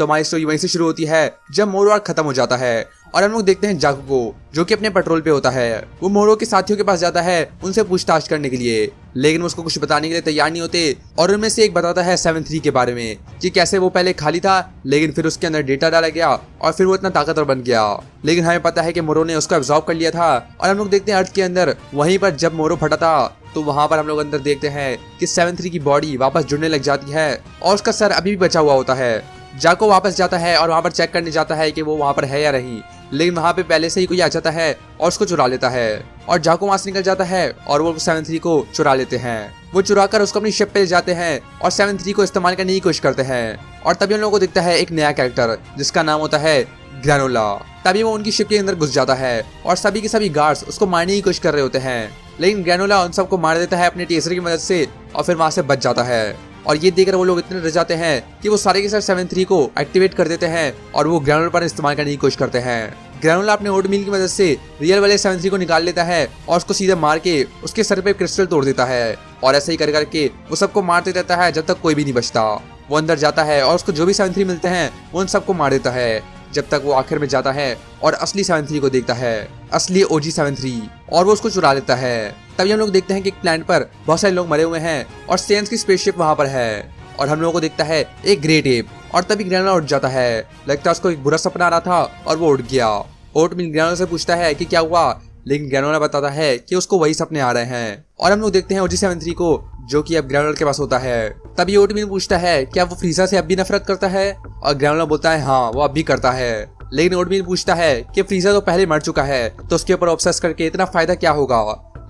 तो हमारी स्टोरी वहीं से शुरू होती है जब मोरो आर्क खत्म हो जाता है और हम लोग देखते हैं जाकू को जो कि अपने पेट्रोल पे होता है। वो मोरो के साथियों के पास जाता है उनसे पूछताछ करने के लिए, लेकिन वो उसको कुछ बताने के लिए तैयार नहीं होते और उनमें से एक बताता है 7-3 के बारे में कि कैसे वो पहले खाली था लेकिन फिर उसके अंदर डेटा डाला गया और फिर वो इतना ताकतवर बन गया। लेकिन हमें पता है कि मोरो ने उसको एब्जॉर्ब कर लिया था और हम लोग देखते हैं अर्थ के अंदर वहीं पर जब मोरो फटा था तो वहां पर हम लोग अंदर देखते हैं कि 7-3 की बॉडी वापस जुड़ने लग जाती है और उसका सर अभी भी बचा हुआ होता है। जाको वापस जाता है और वहां पर चेक करने जाता है कि वो वहां पर है या नहीं, लेकिन वहां पे पहले से ही कोई आ जाता है और उसको चुरा लेता है और जाको वहां से निकल जाता है और वो 7-3 को चुरा लेते हैं। वो चुरा कर उसको अपनी शिप पे ले जाते हैं और 7-3 को इस्तेमाल करने की कोशिश करते हैं और तभी हम लोगों को दिखता है एक नया कैरेक्टर जिसका नाम होता है ग्रैनोला। तभी वो उनकी शिप के अंदर घुस जाता है और सभी के सभी गार्ड्स उसको मारने की कोशिश कर रहे होते हैं, लेकिन ग्रैनोला उन सबको मार देता है अपने टेसर की मदद से और फिर वहां से बच जाता है। और ये देखकर वो लोग इतने डर जाते हैं कि वो सारे के सारे 7-3 को एक्टिवेट कर देते हैं और वो ग्रैनोला पर इस्तेमाल करने की कोशिश करते हैं। ग्रैनोला अपने ओट मिल की मदद से रियल वाले 7-3 को निकाल लेता है और उसको सीधे मार के उसके सर पे क्रिस्टल तोड़ देता है और ऐसे ही कर करके वो सबको मारते रहता है जब तक कोई भी नहीं बचता। वो अंदर जाता है और उसको जो भी 7-3 मिलते हैं वो उन सबको मार देता है जब तक वो आखिर में जाता है और असली 7-3 को देखता है, असली OG 7-3, और वो उसको चुरा लेता है। तभी हम लोग देखते हैं कि एक प्लैनेट पर बहुत सारे लोग मरे हुए हैं और सेंस की स्पेसशिप वहां पर है और हम लोगों को दिखता है एक ग्रेट एप और तभी ग्रैनोला उठ जाता है। लगता है उसको एक बुरा सपना आ रहा था और वो उठ गया। ओटमिल ग्रैनोला से पूछता है कि क्या हुआ, लेकिन ग्रैनोला बताता है कि उसको वही सपने आ रहे हैं और हम लोग देखते हैं OG 7-3 को जो कि अब ग्रैनोला के पास होता है। तभी ओटमिल पूछता है क्या वो फ्रीजा से अब भी नफरत करता है और ग्रैनोला बोलता है हाँ वो अब भी करता है। लेकिन ओटमिल पूछता है कि फ्रीजा तो पहले मर चुका है तो उसके ऊपर ऑब्सेस करके इतना फायदा क्या होगा।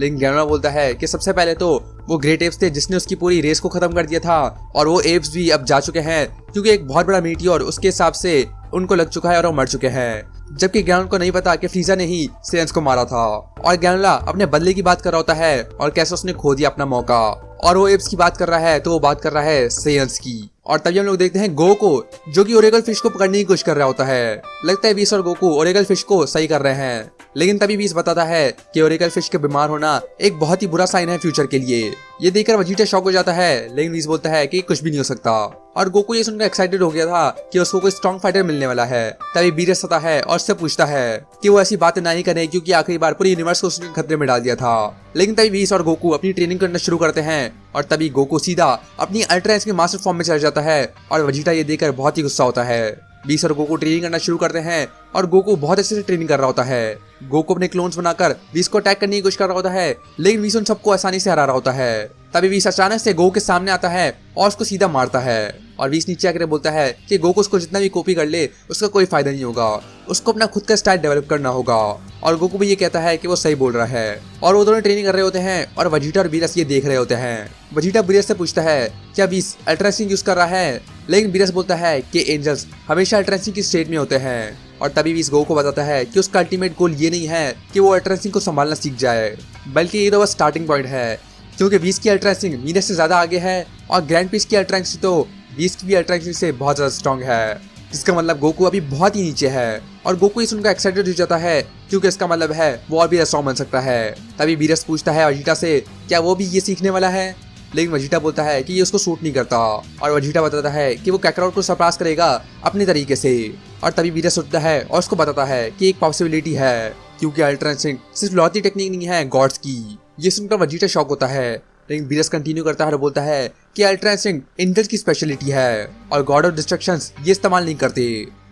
लेकिन ग्रैनोला बोलता है कि सबसे पहले तो वो ग्रेट एप्स थे जिसने उसकी पूरी रेस को खत्म कर दिया था और वो एप्स भी अब जा चुके हैं क्योंकि एक बहुत बड़ा मीटियोर उसके हिसाब से उनको लग चुका है और वो मर चुके हैं। जबकि ग्रैनोला को नहीं पता कि फ्रीजा ने ही सेंस को मारा था और ग्रैनोला अपने बदले की बात कर रहा होता है और कैसे उसने खो दिया अपना मौका और वो एप्स की बात कर रहा है तो वो बात कर रहा है सेंस की। और तभी हम लोग देखते हैं गो को जो कि ओरेगल फिश को पकड़ने की कोशिश कर रहा होता है। लगता है वीस और गोकू ओरेगल फिश को सही कर रहे हैं, लेकिन तभी वीस बताता है कि ओरेगल फिश के बीमार होना एक बहुत ही बुरा साइन है फ्यूचर के लिए। ये देखकर वजीटा शॉक हो जाता है, लेकिन वीस बोलता है कि कुछ भी नहीं हो सकता और गोकू ये सुनकर एक्साइटेड हो गया था कि उसको कोई स्ट्रॉन्ग फाइटर मिलने वाला है। तभी बीरस आता है और उससे पूछता है कि वो ऐसी बातें नहीं करे क्योंकि आखिरी बार पूरी यूनिवर्स को उसने खतरे में डाल दिया था। लेकिन तभी वीस और गोकू अपनी ट्रेनिंग करना शुरू करते हैं और तभी गोकू सीधा अपनी अल्ट्रा एज के मास्टर फॉर्म में चला जाता है और वजीटा ये देखकर बहुत ही गुस्सा होता है। बीस और गोकू ट्रेनिंग करना शुरू करते हैं और गोकू बहुत अच्छे से ट्रेनिंग कर रहा होता है। गोकू अपने क्लोन्स बनाकर बीस को अटैक करने की कोशिश कर रहा होता है, लेकिन बीस उन सबको आसानी से हरा रहा होता है। तभी बीस अचानक से गोकू के सामने आता है और उसको सीधा मारता है और बीस नीचे आकर बोलता है कि गोकू उसको जितना भी कॉपी कर ले उसका कोई फायदा नहीं होगा, उसको अपना खुद का स्टाइल डेवलप करना होगा। और गोकू भी ये कहता है कि वो सही बोल रहा है और वो दोनों ट्रेनिंग कर रहे होते हैं और वजीटा और बीरस ये देख रहे होते हैं। वजीटा बीरस से पूछता है क्या बीस अल्ट्रासिंग यूज कर रहा है, लेकिन बीरस बोलता है कि एंजल्स हमेशा अल्ट्रासिंग की स्टेट में होते हैं। और तभी बीस गोकू को बताता है कि उसका अल्टीमेट गोल ये नहीं है कि वो अल्ट्रासिंग को संभालना सीख जाए, बल्कि ये तो बस स्टार्टिंग पॉइंट है क्योंकि 20 की अल्ट्रासिंग मीनस से ज्यादा आगे है और ग्रैंड पीस की अल्ट्रासिंग तो 20 की भी अल्ट्रासिंग से बहुत ज्यादा स्ट्रॉन्ग है, जिसका मतलब गोकू अभी बहुत ही नीचे है। और गोकू ये सुनकर एक्साइटेड हो जाता है क्योंकि इसका मतलब है वो और भी स्ट्रॉन्ग बन सकता है। तभी बीरस पूछता है वजीटा से क्या वो भी ये सीखने वाला है, लेकिन वजीटा बोलता है कि ये उसको सूट नहीं करता और वजीटा बताता है कि वो कैकराउट को सरपास करेगा अपने तरीके से। और तभी बीरस उठता है और उसको बताता है कि एक पॉसिबिलिटी है क्योंकि अल्ट्रासिंग सिर्फ लौती टेक्निक नहीं है गॉड्स की। ये सुनकर वजीटा शॉक होता है, लेकिन बीरस कंटिन्यू करता है और बोलता है कि अल्ट्रासिंग एंजल्स की स्पेशलिटी है और गॉड ऑफ डिस्ट्रक्शंस ये इस्तेमाल नहीं करते।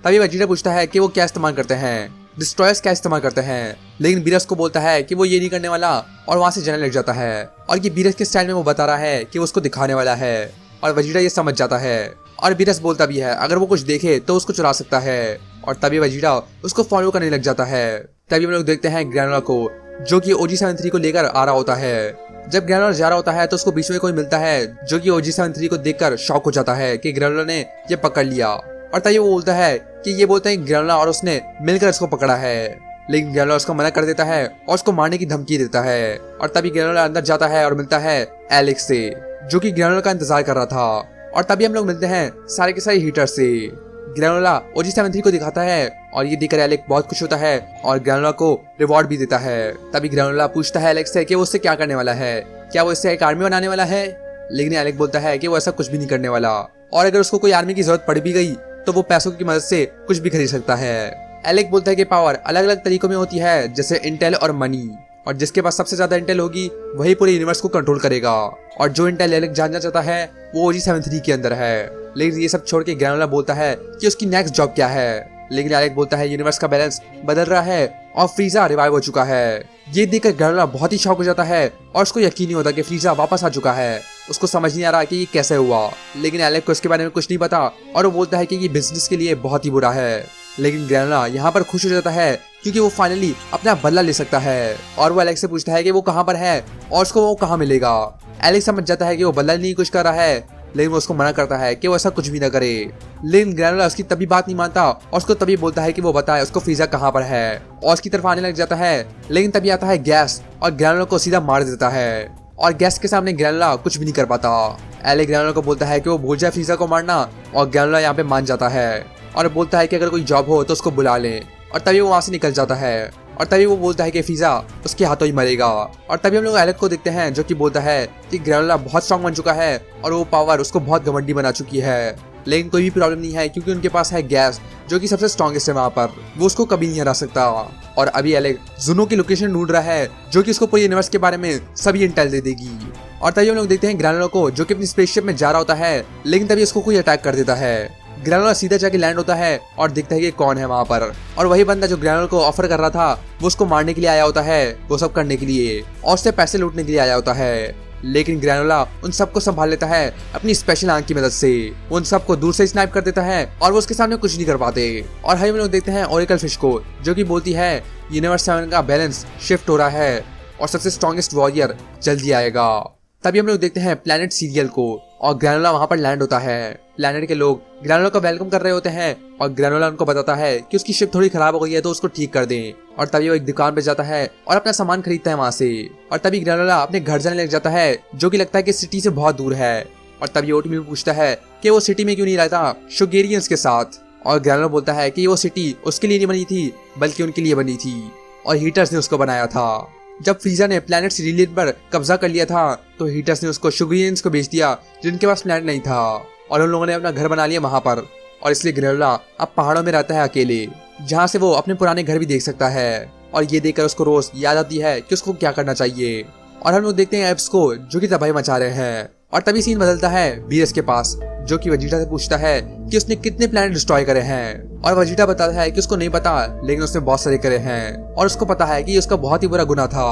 तभी वजीटा पूछता है कि वो क्या इस्तेमाल करते हैं, डिस्ट्रॉयर्स क्या इस्तेमाल करते हैं, लेकिन बीरस को बोलता है कि वो ये नहीं करने वाला और वहां से जाने लग जाता है। और ये बीरस के स्टाइल में वो बता रहा है कि वो उसको दिखाने वाला है और वजीटा ये समझ जाता है और बीरस बोलता भी है अगर वो कुछ देखे तो उसको चुरा सकता है। और तभी वजीटा उसको फॉलो करने लग जाता है। तभी हम लोग देखते हैं ग्रैनोला को जो कि OG 7-3 को लेकर आ रहा होता है। जब ग्रैनोला जा रहा होता है तो उसको बीच में कोई मिलता है जो कि OG 7-3 को देखकर शॉक हो जाता है कि ग्रैनोला ने ये पकड़ लिया। और तभी वो बोलता है कि ये बोलते हैं ग्रैनोला और उसने मिलकर इसको पकड़ा है, लेकिन ग्रैनोला उसको मना कर देता है और उसको मारने की धमकी देता है। और तभी ग्रैनोला अंदर जाता है और मिलता है एलेक्स से जो कि ग्रैनोला का इंतजार कर रहा था। और तभी हम लोग मिलते हैं सारे के सारे हीटर से। ग्रैनोला OG 7-3 को दिखाता है और ये देखकर एलेक्स बहुत खुश होता है और ग्रैनोला को रिवॉर्ड भी देता है। तभी ग्रैनोला पूछता है एलेक्स से कि वो उससे क्या करने वाला है, क्या वो इससे एक आर्मी बनाने वाला है, लेकिन एलेक्स बोलता है कि वो ऐसा कुछ भी नहीं करने वाला और अगर उसको कोई आर्मी की जरूरत पड़ भी गई तो वो पैसों की मदद से कुछ भी खरीद सकता है। एलेक बोलता है कि पावर अलग अलग तरीकों में होती है, जैसे इंटेल और मनी, और जिसके पास सबसे ज्यादा इंटेल होगी वही पूरे यूनिवर्स को कंट्रोल करेगा। और जो इंटेल एलेक जानना चाहता है वो OG-73 के अंदर है। लेकिन ये सब छोड़ के ग्रैनोला बोलता है कि उसकी नेक्स्ट जॉब क्या है। लेकिन एलेक बोलता है यूनिवर्स का बैलेंस बदल रहा है और फ्रीजा रिवाइव हो चुका है। ये देखकर ग्रैनोला बहुत ही शॉक हो जाता है और उसको यकीन नहीं होता कि फ्रीजा वापस आ चुका है। उसको समझ नहीं आ रहा कि ये कैसे हुआ। लेकिन एलेक को इसके बारे में कुछ नहीं पता और वो बोलता है कि ये बिजनेस के लिए बहुत ही बुरा है। लेकिन ग्रैनोला यहाँ पर खुश हो जाता है क्योंकि वो फाइनली अपना बदला ले सकता है। और वो एलेक से पूछता है कि वो कहाँ पर है और उसको वो कहाँ मिलेगा। एलेक समझ जाता है कि वो बदला लेने की कोशिश कर रहा है, लेकिन वो उसको मना करता है कि वो ऐसा कुछ भी ना करे। लेकिन ग्रैनोला उसकी तभी बात नहीं मानता और उसको तभी बोलता है कि वो बताए उसको फ्रीजा कहाँ पर है, और उसकी तरफ आने लग जाता है। लेकिन तभी आता है गैस और ग्रैनोला को सीधा मार देता है, और गैस के सामने ग्रैनोला कुछ भी नहीं कर पाता। एलेक ग्रैनोला को बोलता है कि वो भूल जाए फ्रीजा को मारना, और ग्रैनोला यहाँ पे मान जाता है और बोलता है कि अगर कोई जॉब हो तो उसको बुला ले। और तभी वो वहाँ से निकल जाता है, और तभी वो बोलता है कि फ्रीजा उसके हाथों ही मरेगा। और तभी हम लोग एलेक को देखते हैं जो कि बोलता है कि ग्रैनोला बहुत स्ट्रांग बन चुका है और वो पावर उसको बहुत घमंडी बना चुकी है। लेकिन कोई भी प्रॉब्लम नहीं है क्योंकि उनके पास है गैस जो कि सबसे स्ट्रॉन्गेस्ट है वहाँ पर, वो उसको कभी नहीं हरा सकता। और अभी एलेक जुनो की लोकेशन ढूंढ रहा है जो कि उसको पूरे यूनिवर्स के बारे में सभी इंटेल दे देगी। और तभी हम लोग देखते हैं ग्रैनोला को जो कि अपनी स्पेसशिप में जा रहा होता है, लेकिन तभी उसको कोई अटैक कर देता है। ग्रैनोला सीधा जाके लैंड होता है और देखता है कि कौन है वहाँ पर, और वही बंदा जो ग्रैनोला को ऑफर कर रहा था वो उसको मारने के लिए आया होता है, वो सब करने के लिए और उससे पैसे लूटने के लिए आया होता है। लेकिन ग्रैनोला उन सबको संभाल लेता है अपनी स्पेशल आंख की मदद से। उन सबको दूर से स्नाइप कर देता है और वो उसके सामने कुछ नहीं कर पाते। और हम लोग देखते हैं ओरेकल फिश को जो कि बोलती है यूनिवर्स 7 का बैलेंस शिफ्ट हो रहा है और सबसे स्ट्रॉन्गेस्ट वॉरियर जल्दी आएगा। तभी हम लोग देखते हैं प्लैनेट सीरियल को, और ग्रैनोला वहाँ पर लैंड होता है। प्लैनेट के लोग ग्रैनोला का वेलकम कर रहे होते हैं और ग्रैनोला उनको बताता है कि उसकी शिप थोड़ी खराब हो गई है तो उसको ठीक कर दें। और तभी वो एक दुकान पे जाता है और अपना सामान खरीदता है वहाँ से। और तभी ग्रैनोला अपने घर जाने लग जाता है जो कि लगता है कि सिटी से बहुत दूर है। और तभी ओटमी पूछता है कि वो सिटी में क्यों नहीं रहता शुगेरियंस के साथ। और ग्रैनोला बोलता है कि वो सिटी उसके लिए नहीं बनी थी बल्कि उनके लिए बनी थी और हीटर्स ने उसको बनाया था। जब फ्रीजा ने प्लैनेट सीरिलियन पर कब्जा कर लिया था तो हीटर्स ने उसको शुगरियंस को बेच दिया जिनके पास प्लैनेट नहीं था, और उन लोगों ने अपना घर बना लिया वहां पर। और इसलिए ग्रैनोला अब पहाड़ों में रहता है अकेले, जहां से वो अपने पुराने घर भी देख सकता है। और ये देखकर उसको रोज याद आती है कि उसको क्या करना चाहिए। और हम लोग देखते हैं एप्स को जो कि तबाही मचा रहे हैं। और तभी सीन बदलता है बीएस के पास जो कि वेजिटा से पूछता है कि उसने कितने प्लैनेट डिस्ट्रॉय करे हैं। और वेजिटा बताता है कि उसको नहीं पता, लेकिन उसने बहुत सारे करे हैं और उसको पता है कि उसका बहुत ही बुरा गुनाह था।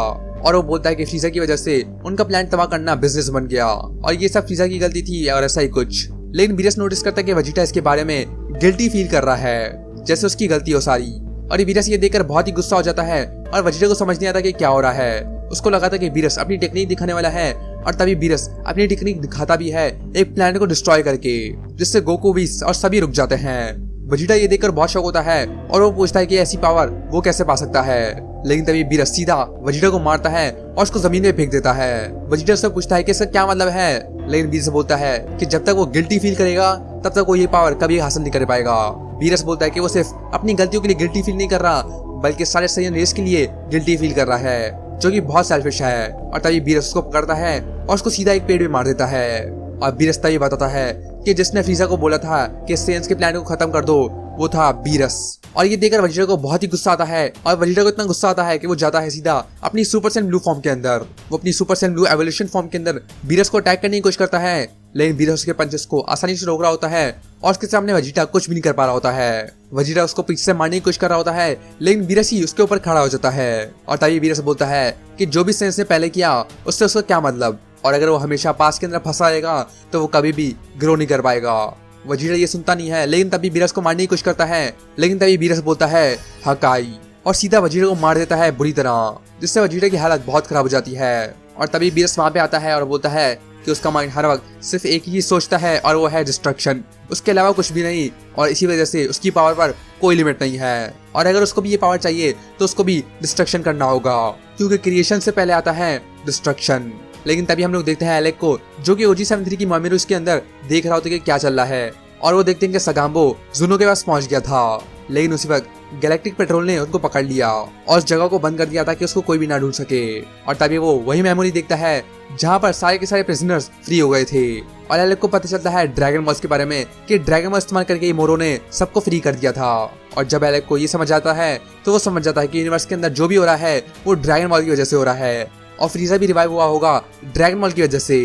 और वो बोलता है कि फ्रीजा की वजह से उनका प्लान तबाह करना बिजनेस बन गया और ये सब फ्रीजा की गलती थी और ऐसा ही कुछ। लेकिन बीरस नोटिस करता है कि वेजिटा इसके बारे में गिल्टी फील कर रहा है जैसे उसकी गलती हो सारी। और बीरस ये देखकर बहुत ही गुस्सा हो जाता है और वेजिटा को समझ नहीं आता कि क्या हो रहा है। उसको लगा था कि बीरस अपनी टेक्निक दिखाने वाला है, और तभी बीरस अपनी टेक्निक दिखाता भी है एक प्लैनेट को डिस्ट्रॉय करके, जिससे गोकू विस और सभी रुक जाते हैं। वेजिटा ये देखकर बहुत शौक होता है और वो पूछता है कि ऐसी पावर वो कैसे पा सकता है। लेकिन तभी बीरस सीधा वेजिटा को मारता है और उसको जमीन में फेंक देता है। वेजिटा से पूछता है कि इसका क्या मतलब है, लेकिन बीरस बोलता है कि जब तक वो गिल्टी फील करेगा तब तक वो ये पावर कभी हासिल नहीं कर पाएगा। बीरस बोलता है कि वो सिर्फ अपनी गलतियों के लिए गिल्टी फील नहीं कर रहा बल्कि सारे सैयन रेस के लिए गिल्टी फील कर रहा है, जो कि बहुत सेल्फिश है। और तभी बीरस उसको पकड़ता है और उसको सीधा एक पेड़ में मार देता है। और बीरस तभी बताता है कि जिसने फ्रीजा को बोला था कि सेंस के प्लान को खत्म कर दो वो था बीरस। और ये देखकर वेजिटा को बहुत ही गुस्सा आता है और वेजिटा को इतना गुस्सा आता है कि वो जाता है सीधा अपनी सुपर सैयन ब्लू फॉर्म के अंदर। वो अपनी super Saiyan blue evolution form के अंदर बीरस को अटैक करने की कोशिश करता है, लेकिन बीरस उसके पंचेस को आसानी से रोक रहा होता है और उसके सामने वेजिटा कुछ भी नहीं कर पा रहा होता है। वेजिटा उसको पीछे से मारने की कोशिश कर रहा होता है, लेकिन बीरस ही उसके ऊपर खड़ा हो जाता है। और तभी बीरस बोलता है कि जो भी सेंस ने पहले किया उससे उसका क्या मतलब, और अगर वो हमेशा पास के अंदर फंसा रहेगा तो वो कभी भी ग्रो नहीं कर पाएगा। वेजिटा ये सुनता नहीं है, लेकिन तभी बीरस को मारने की कोशिश करता है, लेकिन तभी बीरस बोलता है हकाई और सीधा वेजिटा को मार देता है बुरी तरह, जिससे वेजिटा की हालत बहुत खराब हो जाती है। और तभी बीरस वहां पे आता है और बोलता है कि उसका माइंड हर वक्त सिर्फ एक ही सोचता है और वो है डिस्ट्रक्शन, उसके अलावा कुछ भी नहीं। और इसी वजह से उसकी पावर पर कोई लिमिट नहीं है, और अगर उसको भी ये पावर चाहिए तो उसको भी डिस्ट्रक्शन करना होगा, क्योंकि क्रिएशन से पहले आता है डिस्ट्रक्शन। लेकिन तभी हम लोग देखते हैं एलेक को जो कि OG-73 की मॉमिरूस के अंदर देख रहा होता है कि क्या चल रहा है, और वो देखते हैं कि सगाम्बो जुनो के पास पहुंच गया था। लेकिन उसी वक्त गैलेक्टिक पेट्रोल ने उनको पकड़ लिया और उस जगह को बंद कर दिया ताकि उसको कोई भी ना ढूंढ सके। और तभी वो वही मेमोरी देखता है जहाँ पर सारे के सारे प्रिजनर्स फ्री हो गए थे। और एलेक को पता चलता है ड्रैगन बॉल्स के बारे में कि ड्रैगन बॉल इस्तेमाल करके मोरो ने सबको फ्री कर दिया था। और जब एलेक को ये समझ आता है तो वो समझ जाता है कि यूनिवर्स के अंदर जो भी हो रहा है वो ड्रैगन बॉल की वजह से हो रहा है और फ्रीजा भी रिवाइव हुआ होगा ड्रैगन बॉल की वजह से।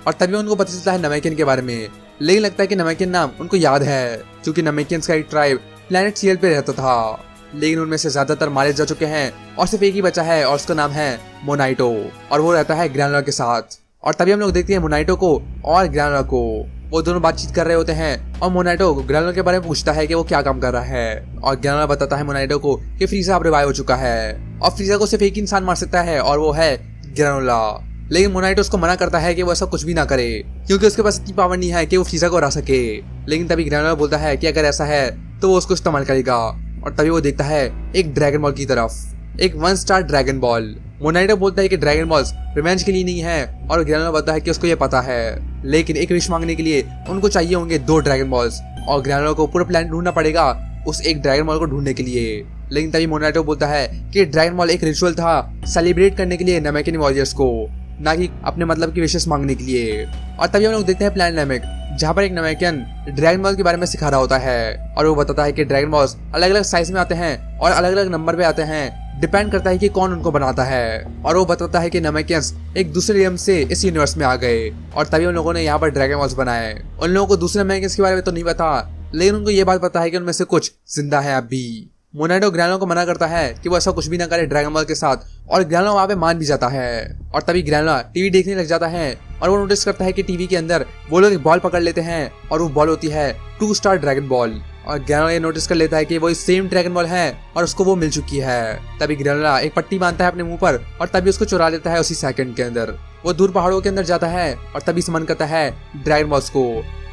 और तभी उनको पता चलता है नमेकियन के बारे में, लेकिन लगता है कि नमेकियन नाम उनको याद है क्योंकि नमेकियंस का एक ट्राइब प्लेनेट सीएल पे रहता था, लेकिन उनमें से ज्यादातर मारे जा चुके हैं और सिर्फ एक ही बचा है और उसका नाम है मोनाइटो और वो रहता है ग्रैनुलर के साथ। और तभी हम लोग देखते हैं मोनाइटो को और ग्रैनुलर को, वो दोनों बातचीत कर रहे होते हैं और मोनाइटो ग्रैनुलर के बारे में पूछता है कि वो क्या काम कर रहा है और ग्रैनुलर बताता है मोनाइटो को कि फ्रीजा अब रिवाइव हो चुका है और फ्रीजा को सिर्फ एक इंसान मार सकता है और वो है ग्रैनुलर। लेकिन मोनाइटो उसको मना करता है कि वो ऐसा कुछ भी ना करे क्योंकि उसके पास इतनी पावर नहीं है कि वो फ्रीजा को हरा सके। लेकिन तभी ग्रैनुलर बोलता है कि अगर ऐसा है तो वो उसको इस्तेमाल करेगा। और तभी वो देखता है एक ड्रैगन बॉल की तरफ, एक 1 स्टार ड्रैगन बॉल। मोनाइटो बोलता है कि ड्रैगन बॉल्स रिवेंज के लिए नहीं है और ग्रैनुलर बताता है कि उसको ये पता है, लेकिन एक विश मांगने के लिए उनको चाहिए होंगे 2 ड्रैगन बॉल्स और ग्रैनुलर को पूरा प्लान ढूंढना पड़ेगा उस एक ड्रैगन बॉल को ढूंढने के लिए। लेकिन तभी मोनाइटो बोलता है कि ड्रैगन बॉल एक रिचुअल था सेलिब्रेट करने के लिए नमेकियन वॉरियर्स को, ना कि अपने मतलब की विशेष मांगने के लिए। और तभी हम लोग देखते हैं प्लान नमेक जहाँ पर एक नमेकियन ड्रैगन बॉल के बारे में सिखा रहा होता है और वो बताता है कि ड्रैगन बॉल्स अलग अलग साइज में आते हैं और अलग अलग नंबर पे आते हैं, डिपेंड करता है कि कौन उनको बनाता है। और वो बताता है कि नमेकियंस एक दूसरे रियम से इस यूनिवर्स में आ गए और तभी उन लोगों ने यहाँ पर ड्रैगन बॉल्स बनाए। उन लोगों को दूसरे नमेकियंस के बारे में तो नहीं पता, लेकिन उनको ये बात पता है कि उनमें से कुछ जिंदा है अभी। मोनाइटो ग्रैनुलर को मना करता है कि वो ऐसा कुछ भी ना करे ड्रैगन बॉल के साथ और ग्रैनुलर वहाँ पे मान भी जाता है। और तभी ग्रैनुलर टीवी देखने लग जाता है और वो नोटिस करता है कि टीवी के अंदर वो लोग एक बॉल पकड़ लेते हैं और वो बॉल होती है 2 स्टार ड्रैगन बॉल। और ग्रैनुलर ये नोटिस कर लेता है कि वो सेम ड्रैगन बॉल है और उसको वो मिल चुकी है। तभी ग्रैनुलर एक पट्टी बांधता है अपने मुंह पर और तभी उसको चुरा लेता है उसी सेकंड के अंदर। वो दूर पहाड़ों के अंदर जाता है और तभी समन करता है ड्रैगन बॉल्स को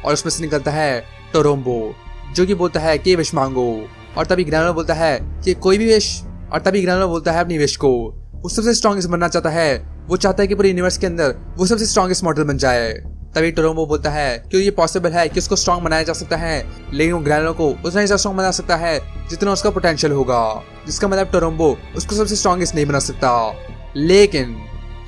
और उसमें से निकलता है टोरोम्बो जो कि बोलता है कि विश मांगो। और तभी ग्रैनुलर बोलता है कि कोई भी विश, और तभी ग्रैनुलर बोलता है अपनी विश को वो सबसे स्ट्रॉन्गेस्ट बनना चाहता है, वो चाहता है कि पूरे यूनिवर्स के अंदर वो सबसे स्ट्रॉन्गेस्ट मॉडल बन जाए। तभी टोरोम्बो बोलता है कि ये पॉसिबल है कि उसको स्ट्रॉन्ग बनाया जा सकता है, लेकिन वो ग्रैनुलर को उतना ही स्ट्रॉन्ग बना सकता है जितना उसका पोटेंशियल होगा, जिसका मतलब टोरोम्बो उसको सबसे स्ट्रॉन्गेस्ट नहीं बना सकता, लेकिन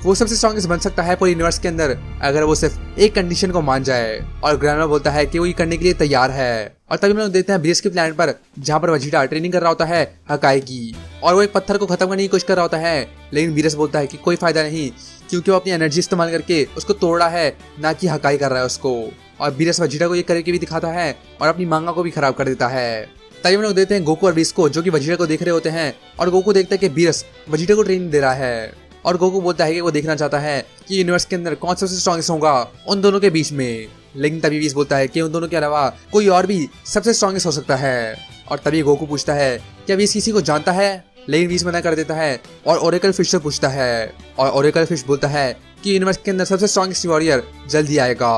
वो सबसे स्ट्रॉन्गेस्ट बन सकता है पूरे यूनिवर्स के अंदर अगर वो सिर्फ एक कंडीशन को मान जाए। और ग्रैनुलर बोलता है कि वो ये करने के लिए तैयार है। और तभी हम लोग देखते हैं बीएस के प्लैनेट पर जहाँ पर वेजिटा ट्रेनिंग कर रहा होता है हकाई की और वो एक पत्थर को खत्म करने की कोशिश कर रहा होता है, लेकिन बीरस बोलता है कि कोई फायदा नहीं क्योंकि वो अपनी एनर्जी इस्तेमाल करके उसको तोड़ रहा है, ना कि हकाई कर रहा है उसको। और बीरस वेजिटा को ये करके भी दिखाता है और अपनी मांगा को भी खराब कर देता है। तभी हम लोग देखते हैं गोकू और बीस को जो कि वेजिटा को देख रहे होते हैं और गोकू देखता है कि बीरस वेजिटा को ट्रेनिंग दे रहा है और गोकू बोलता है कि वो देखना चाहता है कि यूनिवर्स के अंदर कौन सबसे स्ट्रॉन्गेस्ट होगा उन दोनों के बीच में। लेकिन तभी बीस बोलता है कि उन दोनों के अलावा कोई और भी सबसे स्ट्रॉन्गेस्ट हो सकता है। और तभी गोकू पूछता है क्या बीस किसी को जानता है, लेकिन बीस मना कर देता है और ओरेकल फिश से पूछता है और ओरेकल फिश बोलता है कि यूनिवर्स के अंदर सबसे स्ट्रॉन्गेस्ट वॉरियर जल्दी आएगा।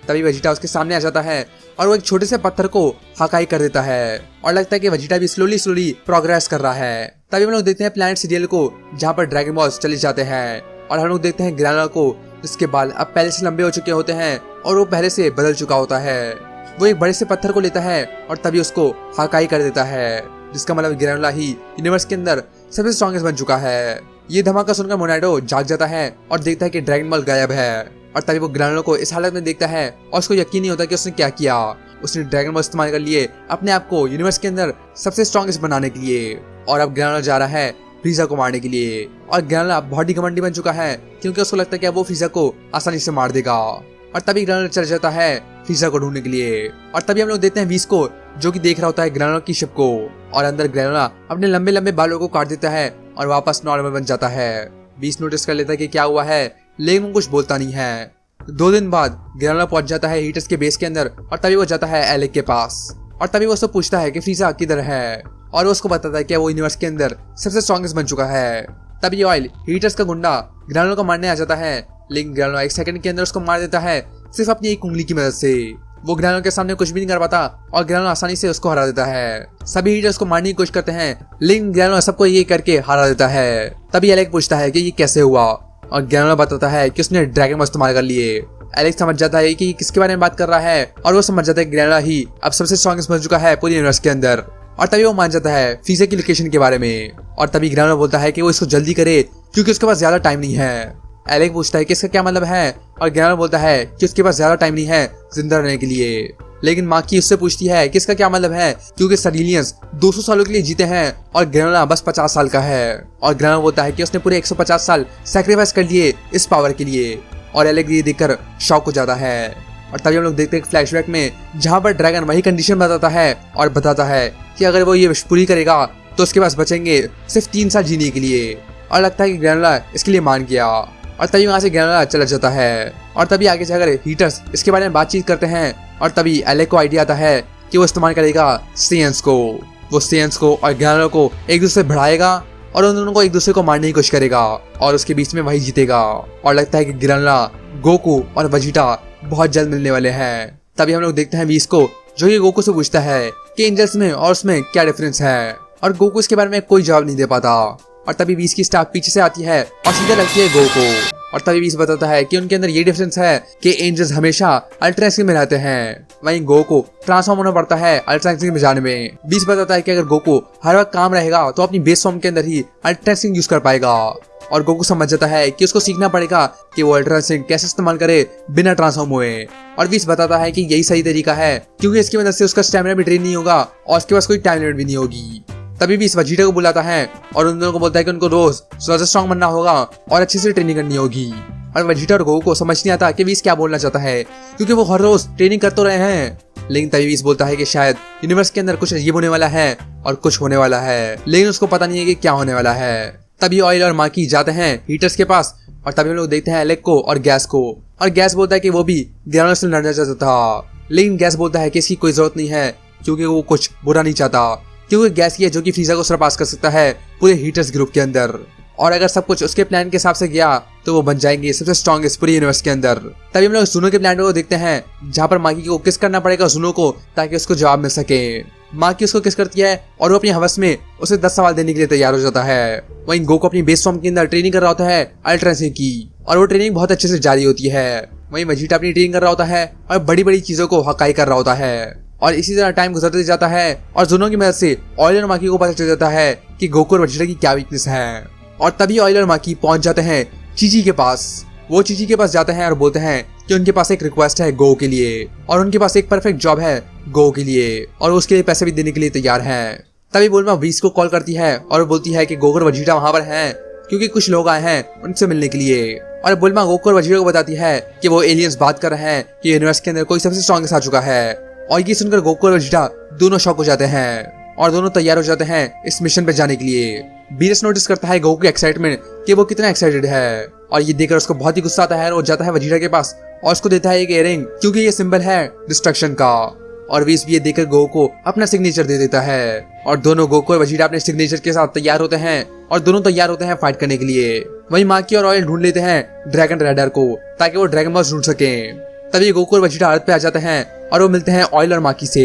तभी वेजिटा उसके सामने आ जाता है और वो एक छोटे से पत्थर को हकाई कर देता है और लगता है कि वेजिटा भी स्लोली प्रोग्रेस कर रहा है। तभी हम लोग देखते हैं प्लैनेट सीरियल को जहाँ पर ड्रैगन बॉल्स चले जाते हैं और हम लोग देखते हैं ग्रैनुलर को जिसके बाल अब पहले से लंबे हो चुके होते हैं और वो पहले से बदल चुका होता है। वो एक बड़े से पत्थर को लेता है और तभी उसको हकाई कर देता है, जिसका मतलब ग्रैनुलर ही यूनिवर्स के अंदर सबसे स्ट्रॉन्गेस्ट बन चुका है। ये धमाका सुनकर मोनाइटो जाग जाता है और देखता है कि ड्रैगन बॉल गायब है और तभी वो ग्रैनुलर को इस हालत में देखता है और उसको यकीन नहीं होता कि उसने क्या किया। उसने ड्रैगन बॉल इस्तेमाल कर लिए अपने आप को यूनिवर्स के अंदर सबसे स्ट्रॉन्गेस्ट बनाने के लिए और अब ग्रैनुलर जा रहा है फ्रीजा को मारने के लिए। और ग्रैनुलर बहुत ही घमंडी बन चुका है क्योंकि उसको लगता है कि अब वो फ्रीजा को आसानी से मार देगा। और तभी ग्रैनुलर चल जाता है फ्रीजा को ढूंढने के लिए और तभी हम लोग देखते हैं वीस को जो कि देख रहा होता है ग्रैनुलर की शिप को और अंदर ग्रैनुलर अपने लंबे लंबे बालों को काट देता है और वापस नॉर्मल बन जाता है। वीस नोटिस कर लेता है कि क्या हुआ है, लेकिन वो कुछ बोलता नहीं है। 2 दिन बाद ग्रैनुलर पहुंच जाता है हीटर्स के बेस के अंदर और तभी वो जाता है एलेक के पास और तभी वो उससे पूछता है कि फ्रीजा किधर है और वो उसको बताता है कि वो यूनिवर्स के अंदर सबसे स्ट्रॉन्गेस्ट बन चुका है। तभी ऑयल हीटर्स का गुंडा ग्रैनुलर को मारने आ जाता है, लेकिन ग्रैनुलर 1 सेकंड के अंदर उसको मार देता है सिर्फ अपनी एक उंगली की मदद से। वो ग्रैनुलर के सामने कुछ भी नहीं कर पाता और ग्रैनुलर आसानी से उसको हरा देता है। सभी हीटर्स को मारने की कोशिश करते हैं, लेकिन ग्रैनुलर सबको ये करके हरा देता है। तभी एलेक पूछता है कि ये कैसे हुआ और ग्रैनुलर बताता है कि उसने ड्रैगन बॉल इस्तेमाल कर लिए। एलेक समझ जाता है कि किसके बारे में बात कर रहा है और वो समझ जाता है कि ग्रैनुलर ही अब सबसे स्ट्रॉन्गेस्ट बन चुका है पूरे यूनिवर्स के अंदर। और तभी वो मान जाता है फ्रीजर की लोकेशन के बारे में। और तभी ग्रैनोला बोलता है कि वो इसको जल्दी करे क्योंकि उसके पास ज्यादा टाइम नहीं है। एलेक पूछता है कि इसका क्या मतलब है और ग्रैनोला बोलता है कि उसके पास ज्यादा टाइम नहीं है जिंदा रहने के लिए। लेकिन माकी उससे पूछती है कि इसका क्या मतलब है क्योंकि सरीलियंस 200 सालों के लिए जीते हैं और ग्रैनोला बस 50 साल का है। और ग्रैनोला बोलता है कि उसने पूरे 150 साल सैक्रिफाइस कर लिए इस पावर के लिए। और एलेक ये देखकर शॉक हो जाता है। और तभी हम लोग देखते हैं फ्लैशबैक में जहाँ पर ड्रैगन वही कंडीशन बताता है और बताता है कि अगर वो ये विश पूरी करेगा तो उसके पास बचेंगे सिर्फ 3 साल जीने के लिए। और लगता है कि ग्रैनोला इसके लिए मान गया और तभी वहाँ से ग्रैनोला चला जाता है। और तभी आगे जाकर हीटर्स इसके बारे में बातचीत करते हैं और तभी एलेक को आइडिया आता है कि वो इस्तेमाल करेगा सेंस को। वो सेंस को और ग्रैनोला को एक दूसरे से भिड़ाएगा और उन दोनों को एक दूसरे को मारने की कोशिश करेगा और उसके बीच में वही जीतेगा। और लगता है कि ग्रैनोला, गोकू और वेजिटा बहुत जल्द मिलने वाले हैं। तभी हम लोग देखते हैं व्हीस को जो ये गोकू से पूछता है कि एंजल्स में और उसमें क्या डिफरेंस है और गोकू इसके बारे में कोई जवाब नहीं दे पाता। और तभी व्हीस की स्टाफ पीछे से आती है और सीधे लगती है गोकू। और तभी व्हीस बताता है कि उनके अंदर ये डिफरेंस है कि एंजल्स हमेशा अल्ट्रा इंस्टिंक्ट में रहते हैं, वहीं गोकू ट्रांसफॉर्म होना पड़ता है अल्ट्रा इंस्टिंक्ट में जाने में। व्हीस बताता है कि अगर गोकू हर वक्त काम रहेगा तो अपनी बेस फॉर्म के अंदर ही अल्ट्रा इंस्टिंक्ट यूज कर पाएगा। और गोकू समझ जाता है कि उसको सीखना पड़ेगा कि वो अल्ट्रा इंस्टिंक्ट कैसे इस्तेमाल करे बिना ट्रांसफॉर्म हुए। और व्हीस बताता है कि यही सही तरीका है क्योंकि इसकी मदद से उसका स्टैमिना भी ट्रेन नहीं होगा और उसके पास कोई टाइम लिमिट भी नहीं होगी। तभी व्हीस वेजिटा को बुलाता है और उन दोनों को बोलता है कि उनको रोज ज्यादा स्ट्रॉन्ग बनना होगा और अच्छे से ट्रेनिंग करनी होगी। और वेजिटा और गोकू को समझ नहीं आता कि व्हीस क्या बोलना चाहता है क्योंकि वो हर रोज ट्रेनिंग कर तो रहे हैं। लेकिन तभी व्हीस बोलता है कि शायद यूनिवर्स के अंदर कुछ अजीब होने वाला है और कुछ होने वाला है, लेकिन उसको पता नहीं है कि क्या होने वाला है। तभी ऑयल और माकी जाते हैं हीटर्स के पास और तभी हम लोग देखते हैं एलेक को और गैस को। और गैस बोलता है कि वो भी ग्रैनोला से लड़ना चाहता था, लेकिन गैस बोलता है कि इसकी कोई जरूरत नहीं है क्योंकि वो कुछ बुरा नहीं चाहता, क्योंकि गैस ही है जो कि फ्रीजर को सरपास कर सकता है पूरे हीटर्स ग्रुप के अंदर। और अगर सब कुछ उसके प्लान के हिसाब से गया तो वो बन जाएंगे सबसे स्ट्रॉन्गेस्ट पूरे यूनिवर्स के अंदर। तभी हम लोग जुनो के प्लान को देखते हैं जहाँ पर माकी को किस करना पड़ेगा जुनो को ताकि उसको जवाब मिल सके। माकी उसको किस करती है और वो अपनी हवस में उसे 10 सवाल देने के लिए तैयार हो जाता है। वहीं गोकू अपनी बेस फॉर्म के अंदर ट्रेनिंग कर रहा होता है अल्ट्रा इंस्टिंक्ट की और वो ट्रेनिंग बहुत अच्छे से जारी होती है। वहीं वेजिटा अपनी ट्रेनिंग कर रहा होता है और बड़ी बड़ी चीजों को हकाई कर रहा होता है। और इसी तरह टाइम गुजरते जाता है और जुनो की मदद से ऑयल और माकी को पता चल जाता है कि गोकू और वेजिटा की क्या वीकनेस है। और तभी ऑयल और माकी पहुंच जाते हैं चीची के पास। वो चीची के पास जाते हैं और बोलते हैं कि उनके पास एक रिक्वेस्ट है गो के लिए और उनके पास एक परफेक्ट जॉब है गो के लिए और उसके लिए पैसे भी देने के लिए तैयार हैं। तभी बुल्मा व्हीस को कॉल करती है और बोलती है कि गोकू और वेजिटा वहां पर हैं क्योंकि कुछ लोग आए हैं उनसे मिलने के लिए। और बुल्मा गोकू और वेजिटा को बताती है कि वो एलियंस बात कर रहे हैं कि यूनिवर्स के अंदर कोई सबसे स्ट्रॉन्गेस्ट आ चुका है। और ये सुनकर गोकू और वेजिटा दोनों शॉक हो जाते हैं और दोनों तैयार हो जाते हैं इस मिशन पे जाने के लिए। बीरस नोटिस करता है गोकू की एक्साइटमेंट कि वो कितना एक्साइटेड है और ये देखकर उसको बहुत ही गुस्सा आता है और वो जाता है वेजिटा के पास और उसको देता है एक इयररिंग क्योंकि ये सिंबल है डिस्ट्रक्शन का। और व्हीस भी ये देखकर गोकू को अपना सिग्नेचर दे देता है और दोनों गोकू और वेजिटा अपने सिग्नेचर के साथ तैयार होते हैं और दोनों तैयार होते हैं फाइट करने के लिए। वहीं माकी और ऑयल ढूंढ लेते हैं ड्रैगन राइडर को ताकि वो ड्रैगन बॉस ढूंढ सके। तभी गोकू और वेजिटा अर्थ पे आ जाते हैं और वो मिलते हैं ऑयल और माकी से।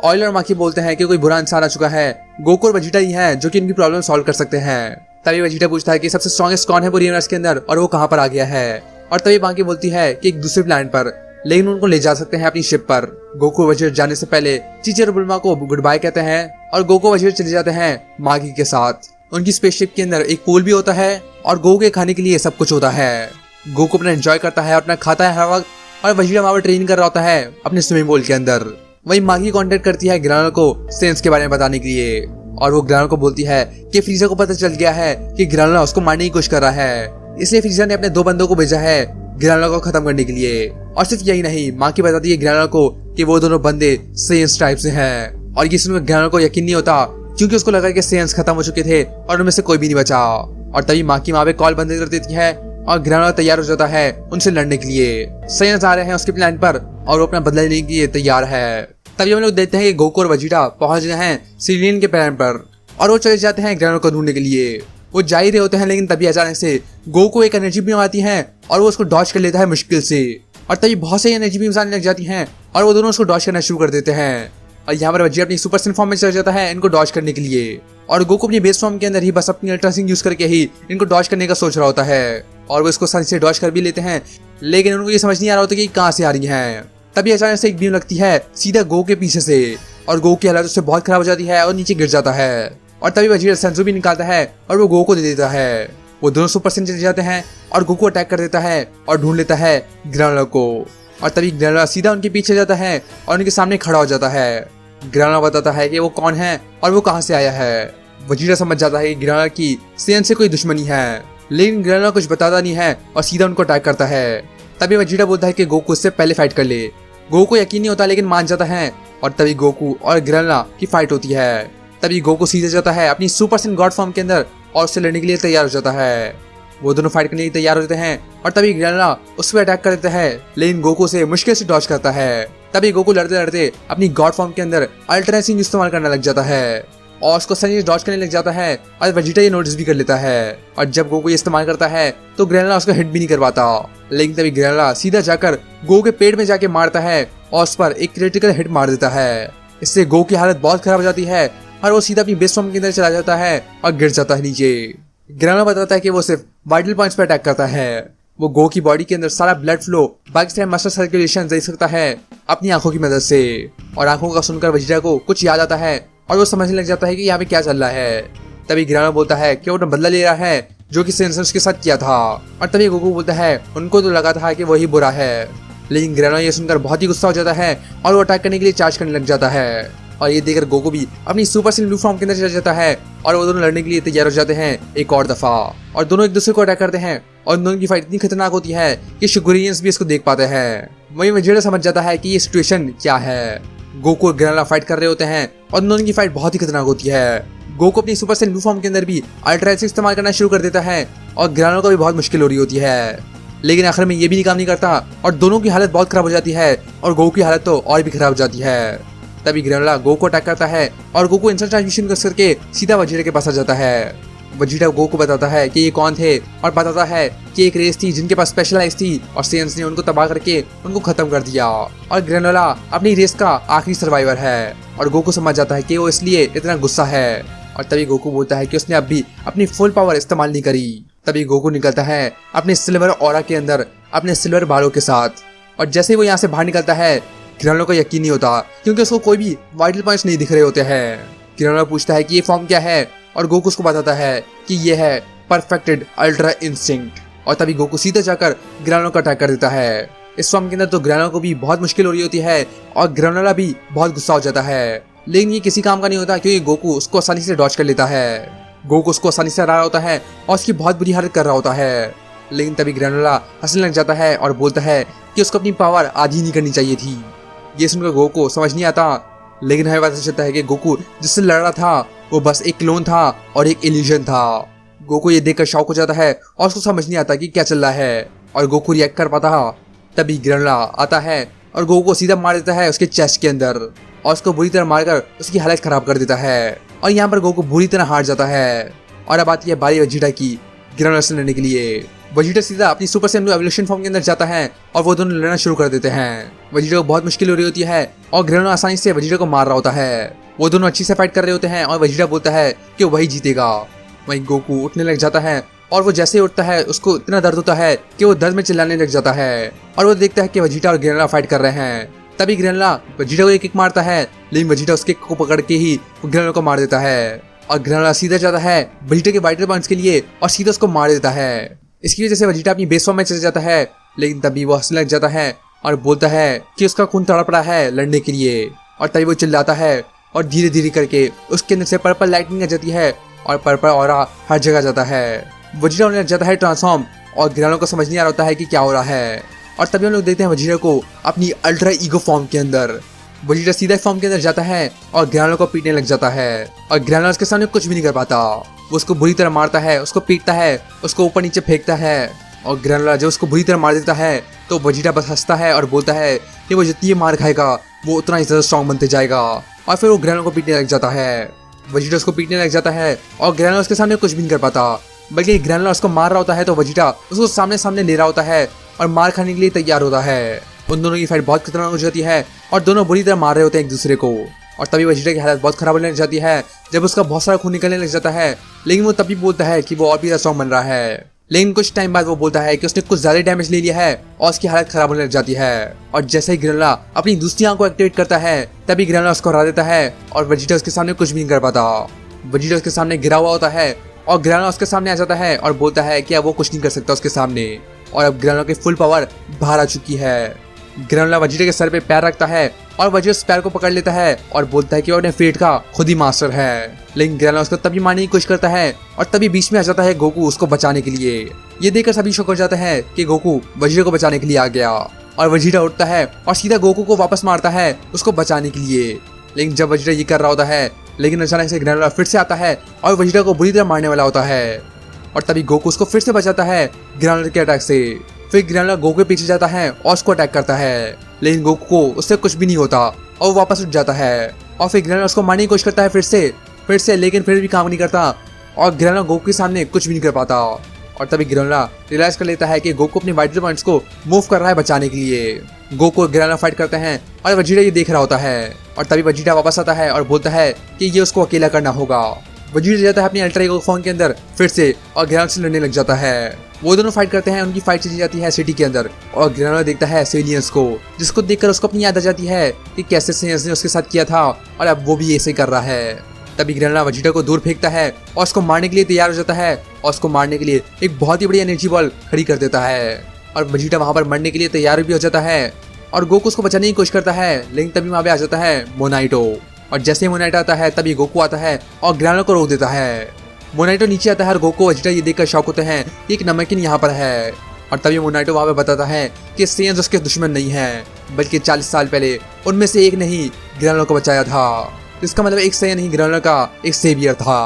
ऑयल और माकी बोलते हैं कि कोई बुरा इंसान आ चुका है, गोकू और वेजिटा ही हैं जो कि इनकी प्रॉब्लम सॉल्व कर सकते हैं। तभी वेजिटा पूछता है कि सबसे स्ट्रॉन्गेस्ट कौन है पूरी यूनिवर्स के अंदर और वो कहाँ पर आ गया है। और तभी माकी बोलती है कि एक दूसरे प्लैनेट पर, लेकिन उनको ले जा सकते हैं अपनी शिप पर। गोकू वेजिटा जाने से पहले चीची और बुल्मा को गुड बाय कहते हैं और गोकू वेजिटा चले जाते हैं माकी के साथ। उनकी स्पेसशिप के अंदर एक पूल भी होता है और गोकू के खाने के लिए सब कुछ होता है। गोकू अपना एंजॉय करता है, अपना खाता है हर वक्त और वेजिटा वहां पर ट्रेनिंग कर रहा होता है अपने स्विमिंग पूल के अंदर। वहीं माकी कांटेक्ट करती है ग्रैनोला को सेंस के बारे में बताने के लिए और वो ग्रैनोला को बोलती है कि फ्रीजर को पता चल गया है कि ग्रैनोला उसको मारने की कोशिश कर रहा है, इसलिए फ्रीजर ने अपने 2 बंदों को भेजा है ग्रैनोला को खत्म करने के लिए। और सिर्फ यही नहीं, माकी बताती है ग्रैनोला को कि वो दोनों बंदे सेंस टाइप से हैं और ये सुनकर ग्रैनोला को यकीन नहीं होता क्योंकि उसको लगा कि सेंस खत्म हो चुके थे और उनमें से कोई भी नहीं बचा। और तभी माकी वहां पे कॉल बंद कर देती है और ग्रैनोला तैयार हो जाता है उनसे लड़ने के लिए। सेंस आ रहे हैं उसके प्लान पर और वो अपना बदला लेने के लिए तैयार है। तभी हम लोग देखते हैं कि गोकू और वेजिटा पहुंच गए हैं सिलियन के प्लान पर और वो चले जाते हैं ग्रैनोला को ढूंढने के लिए। वो जा ही रहे होते हैं लेकिन तभी अचानक से गोकू एक एनर्जी बीम आती है और वो उसको डॉज कर लेता है मुश्किल से। और तभी बहुत से एनर्जी बीम्स आने लग जाती हैं और वो दोनों उसको डॉज करना शुरू कर देते हैं। और यहाँ पर वेजिटा अपनी सुपर सिन फॉर्म में चला जाता है इनको डॉज करने के लिए और गोकू अपनी बेस फॉर्म के अंदर ही बस अपनी अल्ट्रा सिंक यूज करके ही इनको डॉज करने का सोच रहा होता है और वो इसको सही से डॉज कर भी लेते हैं, लेकिन उनको ये समझ नहीं आ रहा होता कि कहाँ से आ रही है। तभी अचानक से एक बीम लगती है सीधा गोकू के पीछे से और गोकू की हालत उससे बहुत खराब हो जाती है और नीचे गिर जाता है। और तभी वजीरा सेंसू भी निकालता है और वो गोकू को दे देता है। वो दोनों सुपर सैयन चले जाते हैं और गोकू अटैक कर देता है और ढूंढ लेता है ग्रेनोला को। और तभी ग्रेनोला सीधा उनके पीछे जाता है और उनके सामने खड़ा हो जाता है। ग्रेनोला बताता है कि वो कौन है और वो कहाँ से आया है। वजीरा समझ जाता है कि ग्रेनोला की सैयन से कोई दुश्मनी है, लेकिन ग्रेनोला कुछ बताता नहीं है और सीधा उनको अटैक करता है। तभी वजीरा बोलता है कि गोकू उससे पहले फाइट कर ले। गोकू को यकीन नहीं होता लेकिन मान जाता है और तभी गोकू और ग्रेनोला की फाइट होती है। तभी गोकू सीधे जाता है अपनी सुपर सैयन गॉड फॉर्म के अंदर और उससे लड़ने के लिए तैयार हो जाता है। वो दोनों फाइट करने के लिए तैयार होते हैं और तभी ग्रेनोला उस पर अटैक कर देता है, लेकिन गोकू से मुश्किल से डॉज करता है। तभी गोकू लड़ते लड़ते अपनी गॉड फॉर्म के अंदर अल्ट्रा इंस्टिंक्ट इस्तेमाल करने लग जाता है और उसको सही से डॉज करने लग जाता है और वेजिटा ये नोटिस भी कर लेता है। और जब गोकू ये इस्तेमाल करता है तो ग्रेनोला उसको हिट भी नहीं कर पाता, लेकिन तभी ग्रेनोला सीधा जाकर गोकू के पेट में जाके मारता है और उस पर एक क्रिटिकल हिट मार देता है। इससे गोकू की हालत बहुत खराब हो जाती है और वो सीधा अपनी बेस फॉर्म के अंदर चला जाता है और गिर जाता है नीचे। ग्रेनोला बताता है कि वो सिर्फ वाइटल पॉइंट्स पर अटैक करता है। वो गोकू की बॉडी के अंदर सारा ब्लड फ्लो बाकी से मसल सर्कुलेशन दे सकता है अपनी आंखों की मदद से। और आंखों का सुनकर वेजिटा को कुछ याद आता है और वो समझने लग जाता है कि यहाँ पे क्या चल रहा है। तभी ग्रेनोला बोलता है कि वो तो बदला ले रहा है जो कि सेंसर्स के साथ किया था। और तभी गोकू बोलता है उनको तो लगा था कि वही बुरा है, लेकिन ग्रेनोला ये सुनकर बहुत ही गुस्सा हो जाता है और वो अटैक करने के लिए चार्ज करने लग जाता है। और ये देखकर गोकू भी अपनी सुपर सैयन ब्लू फॉर्म के अंदर चला जाता है और वो दोनों लड़ने के लिए तैयार हो जाते हैं एक और दफा। और दोनों एक दूसरे को अटैक करते हैं और दोनों की फाइट इतनी खतरनाक होती है कि शुगुरियंस भी इसको देख पाते हैं। वहीं वेजिटा समझ जाता है कि ये सिचुएशन क्या है। गोकू और ग्रेनोला फाइट कर रहे होते हैं और दोनों की फाइट बहुत ही खतरनाक होती है। गोकू अपनी सुपर सैयन ब्लू फॉर्म के अंदर भी अल्ट्रा इंस्टिंक्ट इस्तेमाल करना शुरू कर देता है और ग्रेनोला को भी बहुत मुश्किल हो रही होती है, लेकिन आखिर में ये भी काम नहीं करता और दोनों की हालत बहुत खराब हो जाती है और गोकू की हालत तो और भी खराब हो जाती है। तभी ग्रेनोला गोकू को अटैक करता है और गोकू इंस्टेंट ट्रांसमिशन करके सीधा वजीरा के पास आ जाता है। वजीरा गोकू को बताता है कि ये कौन थे और बताता है कि एक रेस थी जिनके पास स्पेशल आइज थी और सेयन्स ने उनको तबाह करके उनको खत्म कर दिया और ग्रेनोला अपनी रेस का आखिरी सर्वाइवर है। और गोकू समझ जाता है कि वो इसलिए इतना गुस्सा है। और तभी गोकू बोलता है कि उसने अभी अपनी फुल पावर इस्तेमाल नहीं करी। तभी गोकू निकलता है अपने सिल्वर ऑरा के अंदर अपने सिल्वर बालों के साथ। और जैसे ही वो यहाँ से बाहर निकलता है ग्रेनोला को यकीन नहीं होता क्योंकि उसको कोई भी वाइटल पॉइंट्स नहीं दिख रहे होते हैं। ग्रेनोला पूछता है कि ये फॉर्म क्या है और गोकू उसको बताता है कि ये है परफेक्टेड अल्ट्रा इंस्टिंक्ट। और तभी गोकू सीधा जाकर ग्रेनोला को अटैक कर देता है। इस फॉर्म के अंदर तो ग्रेनोला को भी बहुत मुश्किल हो रही होती है और ग्रेनोला भी बहुत गुस्सा हो जाता है, लेकिन ये किसी काम का नहीं होता क्योंकि गोकू उसको आसानी से डॉज कर लेता है। गोकू उसको आसानी से हरा रहा होता है और उसकी बहुत बुरी हालत कर रहा होता है, लेकिन तभी ग्रेनोला हंसने लग जाता है और बोलता है कि उसको अपनी पावर आधी नहीं करनी चाहिए थी। ये सुनकर गोकू को समझ नहीं आता, लेकिन हमें पता चलता है कि गोकू जिससे लड़ रहा था वो बस एक क्लोन था और एक इल्यूजन था। गोकू ये देखकर शॉक हो जाता है और उसको समझ नहीं आता कि क्या चल रहा है और गोकू रिएक्ट कर पाता। तभी ग्रेनोला आता है और गोकू को सीधा मार देता है उसके चेस्ट के अंदर और उसको बुरी तरह मारकर उसकी हालत खराब कर देता है। और यहाँ पर गोकू बुरी तरह हार जाता है। और अब आती है बारी वेजिटा की ग्रेनोला से लड़ने के लिए। वेजिटा सीधा अपनी सुपर सैयन एवोल्यूशन फॉर्म के अंदर जाता है और वो दोनों लड़ना शुरू कर देते हैं। वेजिटा को बहुत मुश्किल हो रही होती है और ग्रेनोला आसानी से वेजिटा को मार रहा होता है। वो दोनों अच्छी से फाइट कर रहे होते हैं और वेजिटा बोलता है कि वही जीतेगा। वहीं गोकू उठने लग जाता है और वो जैसे ही उठता है उसको इतना दर्द होता है कि वो दर्द में चिल्लाने लग जाता है और वो देखता है कि वेजिटा और ग्रेनोला फाइट कर रहे हैं। तभी ग्रेनोला वेजिटा को एक किक मारता है, लेकिन वेजिटा उसके किक को पकड़ के ही ग्रेनोला को मार देता है। और ग्रेनोला सीधा जाता है वेजिटा के वाइटल पॉइंट्स के लिए और सीधा उसको मार देता है। इसकी वजह से वेजिटा अपनी बेस फॉर्म में चले जाता है, लेकिन तभी वो हंसने लग जाता है और बोलता है कि उसका खून तड़प रहा है लड़ने के लिए। और तभी वो चिल्लाता है और धीरे धीरे करके उसके अंदर से पर्पल लाइटनिंग आ जाती है और पर्पल ऑरा हर जगह जाता है। वेजिटा होने लग जाता है ट्रांसफॉर्म और ग्रेनोला को समझ नहीं आ रहा होता है कि क्या हो रहा है। और तभी हम लोग देखते हैं वेजिटा को अपनी अल्ट्रा ईगो फॉर्म के अंदर। वेजिटा सीधा फॉर्म के अंदर जाता है और ग्रेनोला को पीटने लग जाता है और ग्रेनोला उसके सामने कुछ भी नहीं कर पाता। वो उसको बुरी तरह मारता है, उसको पीटता है, उसको ऊपर नीचे फेंकता है। और ग्रेनोला जब उसको बुरी तरह मार देता है तो वेजिटा बस हंसता है और बोलता है कि वो जितनी मार खाएगा वो उतना ही ज़्यादा स्ट्रॉन्ग बनते जाएगा। और फिर वो ग्रेनोला को पीटने लग जाता है। वेजिटा उसको पीटने लग जाता है और ग्रेनोला उसके सामने कुछ भी नहीं कर पाता, बल्कि ग्रेनोला उसको मार रहा होता है तो वेजिटा उसको सामने सामने ले रहा होता है और मार खाने के लिए तैयार होता है। उन दोनों की फाइट बहुत खतरनाक हो जाती है और दोनों बुरी तरह मार रहे होते हैं एक दूसरे को। और तभी वेजिटा की हालत बहुत खराब होने लग जाती है जब उसका बहुत सारा खून निकलने लग जाता है, लेकिन वो तभी बोलता है कि वो और भी स्ट्रॉन्ग बन रहा है। लेकिन कुछ टाइम बाद वो बोलता है कि उसने कुछ ज्यादा डैमेज ले लिया है और उसकी हालत खराब होने लग जाती है। और जैसे ही ग्रेनोला अपनी दूसरी आंख को एक्टिवेट करता है तभी ग्रेनोला उसको हरा देता है और वेजिटा उसके सामने कुछ भी नहीं कर पाता। वेजिटा उसके सामने गिरा हुआ होता है और ग्रेनोला उसके सामने आ जाता है और बोलता है कि अब वो कुछ नहीं कर सकता उसके सामने और अब ग्रेनोला की फुल पावर बाहर आ चुकी है। ग्रेनोला वेजिटा के सर पे पैर रखता है और वेजिटा उस पैर को पकड़ लेता है और बोलता है कि वो अपने फेट का खुद ही मास्टर है। लेकिन ग्रेनोला उसको तभी मारने की कोशिश करता है और तभी बीच में आ जाता है गोकू उसको बचाने के लिए। ये देखकर सभी शॉक हो जाते हैं कि गोकू वेजिटा को बचाने के लिए आ गया और वेजिटा उठता है और सीधा गोकू को वापस मारता है उसको बचाने के लिए। लेकिन जब वेजिटा ये कर रहा होता है लेकिन अचानक से ग्रेनोला फिर से आता है और वेजिटा को बुरी तरह मारने वाला होता है और तभी गोकू उसको फिर से बचाता है ग्रेनोला के अटैक से। फिर ग्रेनोला गोकू के पीछे जाता है और उसको अटैक करता है लेकिन गोकू को उससे कुछ भी नहीं होता और वो वापस उठ जाता है और फिर ग्रेनोला उसको मारने की कोशिश करता है फिर से लेकिन फिर भी काम नहीं करता और ग्रेनोला गोकू के सामने कुछ भी नहीं कर पाता। और तभी ग्रेनोला रियलाइज कर लेता है कि गोकू अपने वाइटल पॉइंट्स को मूव कर रहा है बचाने के लिए। गोकू और ग्रेनोला फाइट करते हैं और वेजिटा ये देख रहा होता है और तभी वेजिटा वापस आता है और बोलता है कि ये उसको अकेला करना होगा। वेजिटा जाता है अपनी अल्ट्रा ईगो फॉर्म के अंदर फिर से और ग्रेनोला से लड़ने लग जाता है। वो दोनों फाइट करते हैं। उनकी फाइट चली जाती है सिटी के अंदर और ग्रेनोला देखता है सेलियंस को, जिसको देखकर उसको अपनी याद आ जाती है कि कैसे सेलियंस ने उसके साथ किया था और अब वो भी ऐसे कर रहा है। तभी ग्रेनोला वेजिटा को दूर फेंकता है और उसको मारने के लिए तैयार हो जाता है और उसको मारने के लिए एक बहुत ही बड़ी एनर्जी बॉल खड़ी कर देता है और वेजिटा वहां पर मरने के लिए तैयार भी हो जाता है और गोकू उसको बचाने की कोशिश करता है। लेकिन तभी वहां पे आ जाता है मोनाइटो और जैसे ही मोनाइटो आता है तभी गोकू आता है और ग्रेनोला को रोक देता है। मोनाइटो नीचे आता है और गोकू वेजिटा ये देखकर शॉक होते हैं कि एक नमकीन यहाँ पर है और तभी मोनाइटो वहां पे बताता है कि सेयन्स उसके दुश्मन नहीं है बल्कि 40 साल पहले उनमें से एक ने ही ग्रेनोला को बचाया था। इसका मतलब एक सेयन ही ग्रेनोला का एक सेवियर था।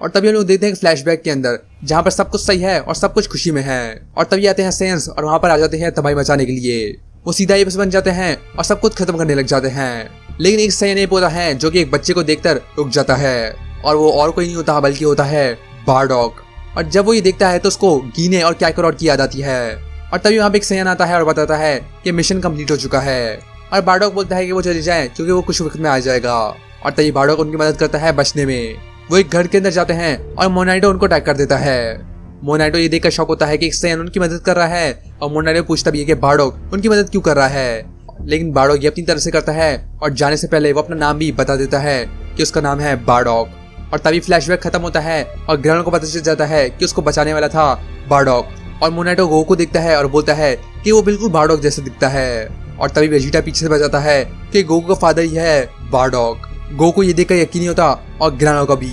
और तभी हम लोग देखते हैं फ्लैशबैक के अंदर जहाँ पर सब कुछ सही है और सब कुछ खुशी में है और तभी आते हैं सेयन्स और वहां पर आ जाते हैं तबाही मचाने के लिए। वो सीधा ही बस बन जाते हैं और सब कुछ खत्म करने लग जाते हैं। लेकिन एक सेयन एक होता है जो कि एक बच्चे को देखकर रुक जाता है और वो और कोई नहीं होता बल्कि होता है बारडॉग। और जब वो ये देखता है तो उसको गीने और कैकरॉट की याद आती है और तभी वहाँ पे एक सेयन आता है और बताता है कि मिशन कंप्लीट हो चुका है और बारडॉग बोलता है कि वो चले जाए क्योंकि वो कुछ वक्त में आ जाएगा। और तभी बारडॉग उनकी मदद करता है बचने में। वो एक घर के अंदर जाते हैं और मोनाइटो उनको अटैक कर देता है। मोनाइटो ये देखकर शॉक होता है कि एक सेयन उनकी मदद कर रहा है और मोनाइटो पूछता भी है कि बारडॉग उनकी मदद क्यों कर रहा है। लेकिन बारडॉग ये अपनी तरफ से करता है और जाने से पहले वो अपना नाम भी बता देता है कि उसका नाम है बारडॉग। और तभी फ्लैशबैक खत्म होता है और ग्रेनोला को पता चल जाता है कि उसको बचाने वाला था बारडॉग। और मोनाइटो गोकू को देखता है और बोलता है कि वो बिल्कुल बारडॉग जैसे दिखता है। और तभी वेजिटा पीछे से बजाता है कि गोकू का फादर ही है बारडॉग। गोकू ये देखकर यकीन नहीं होता और ग्रेनोला का भी।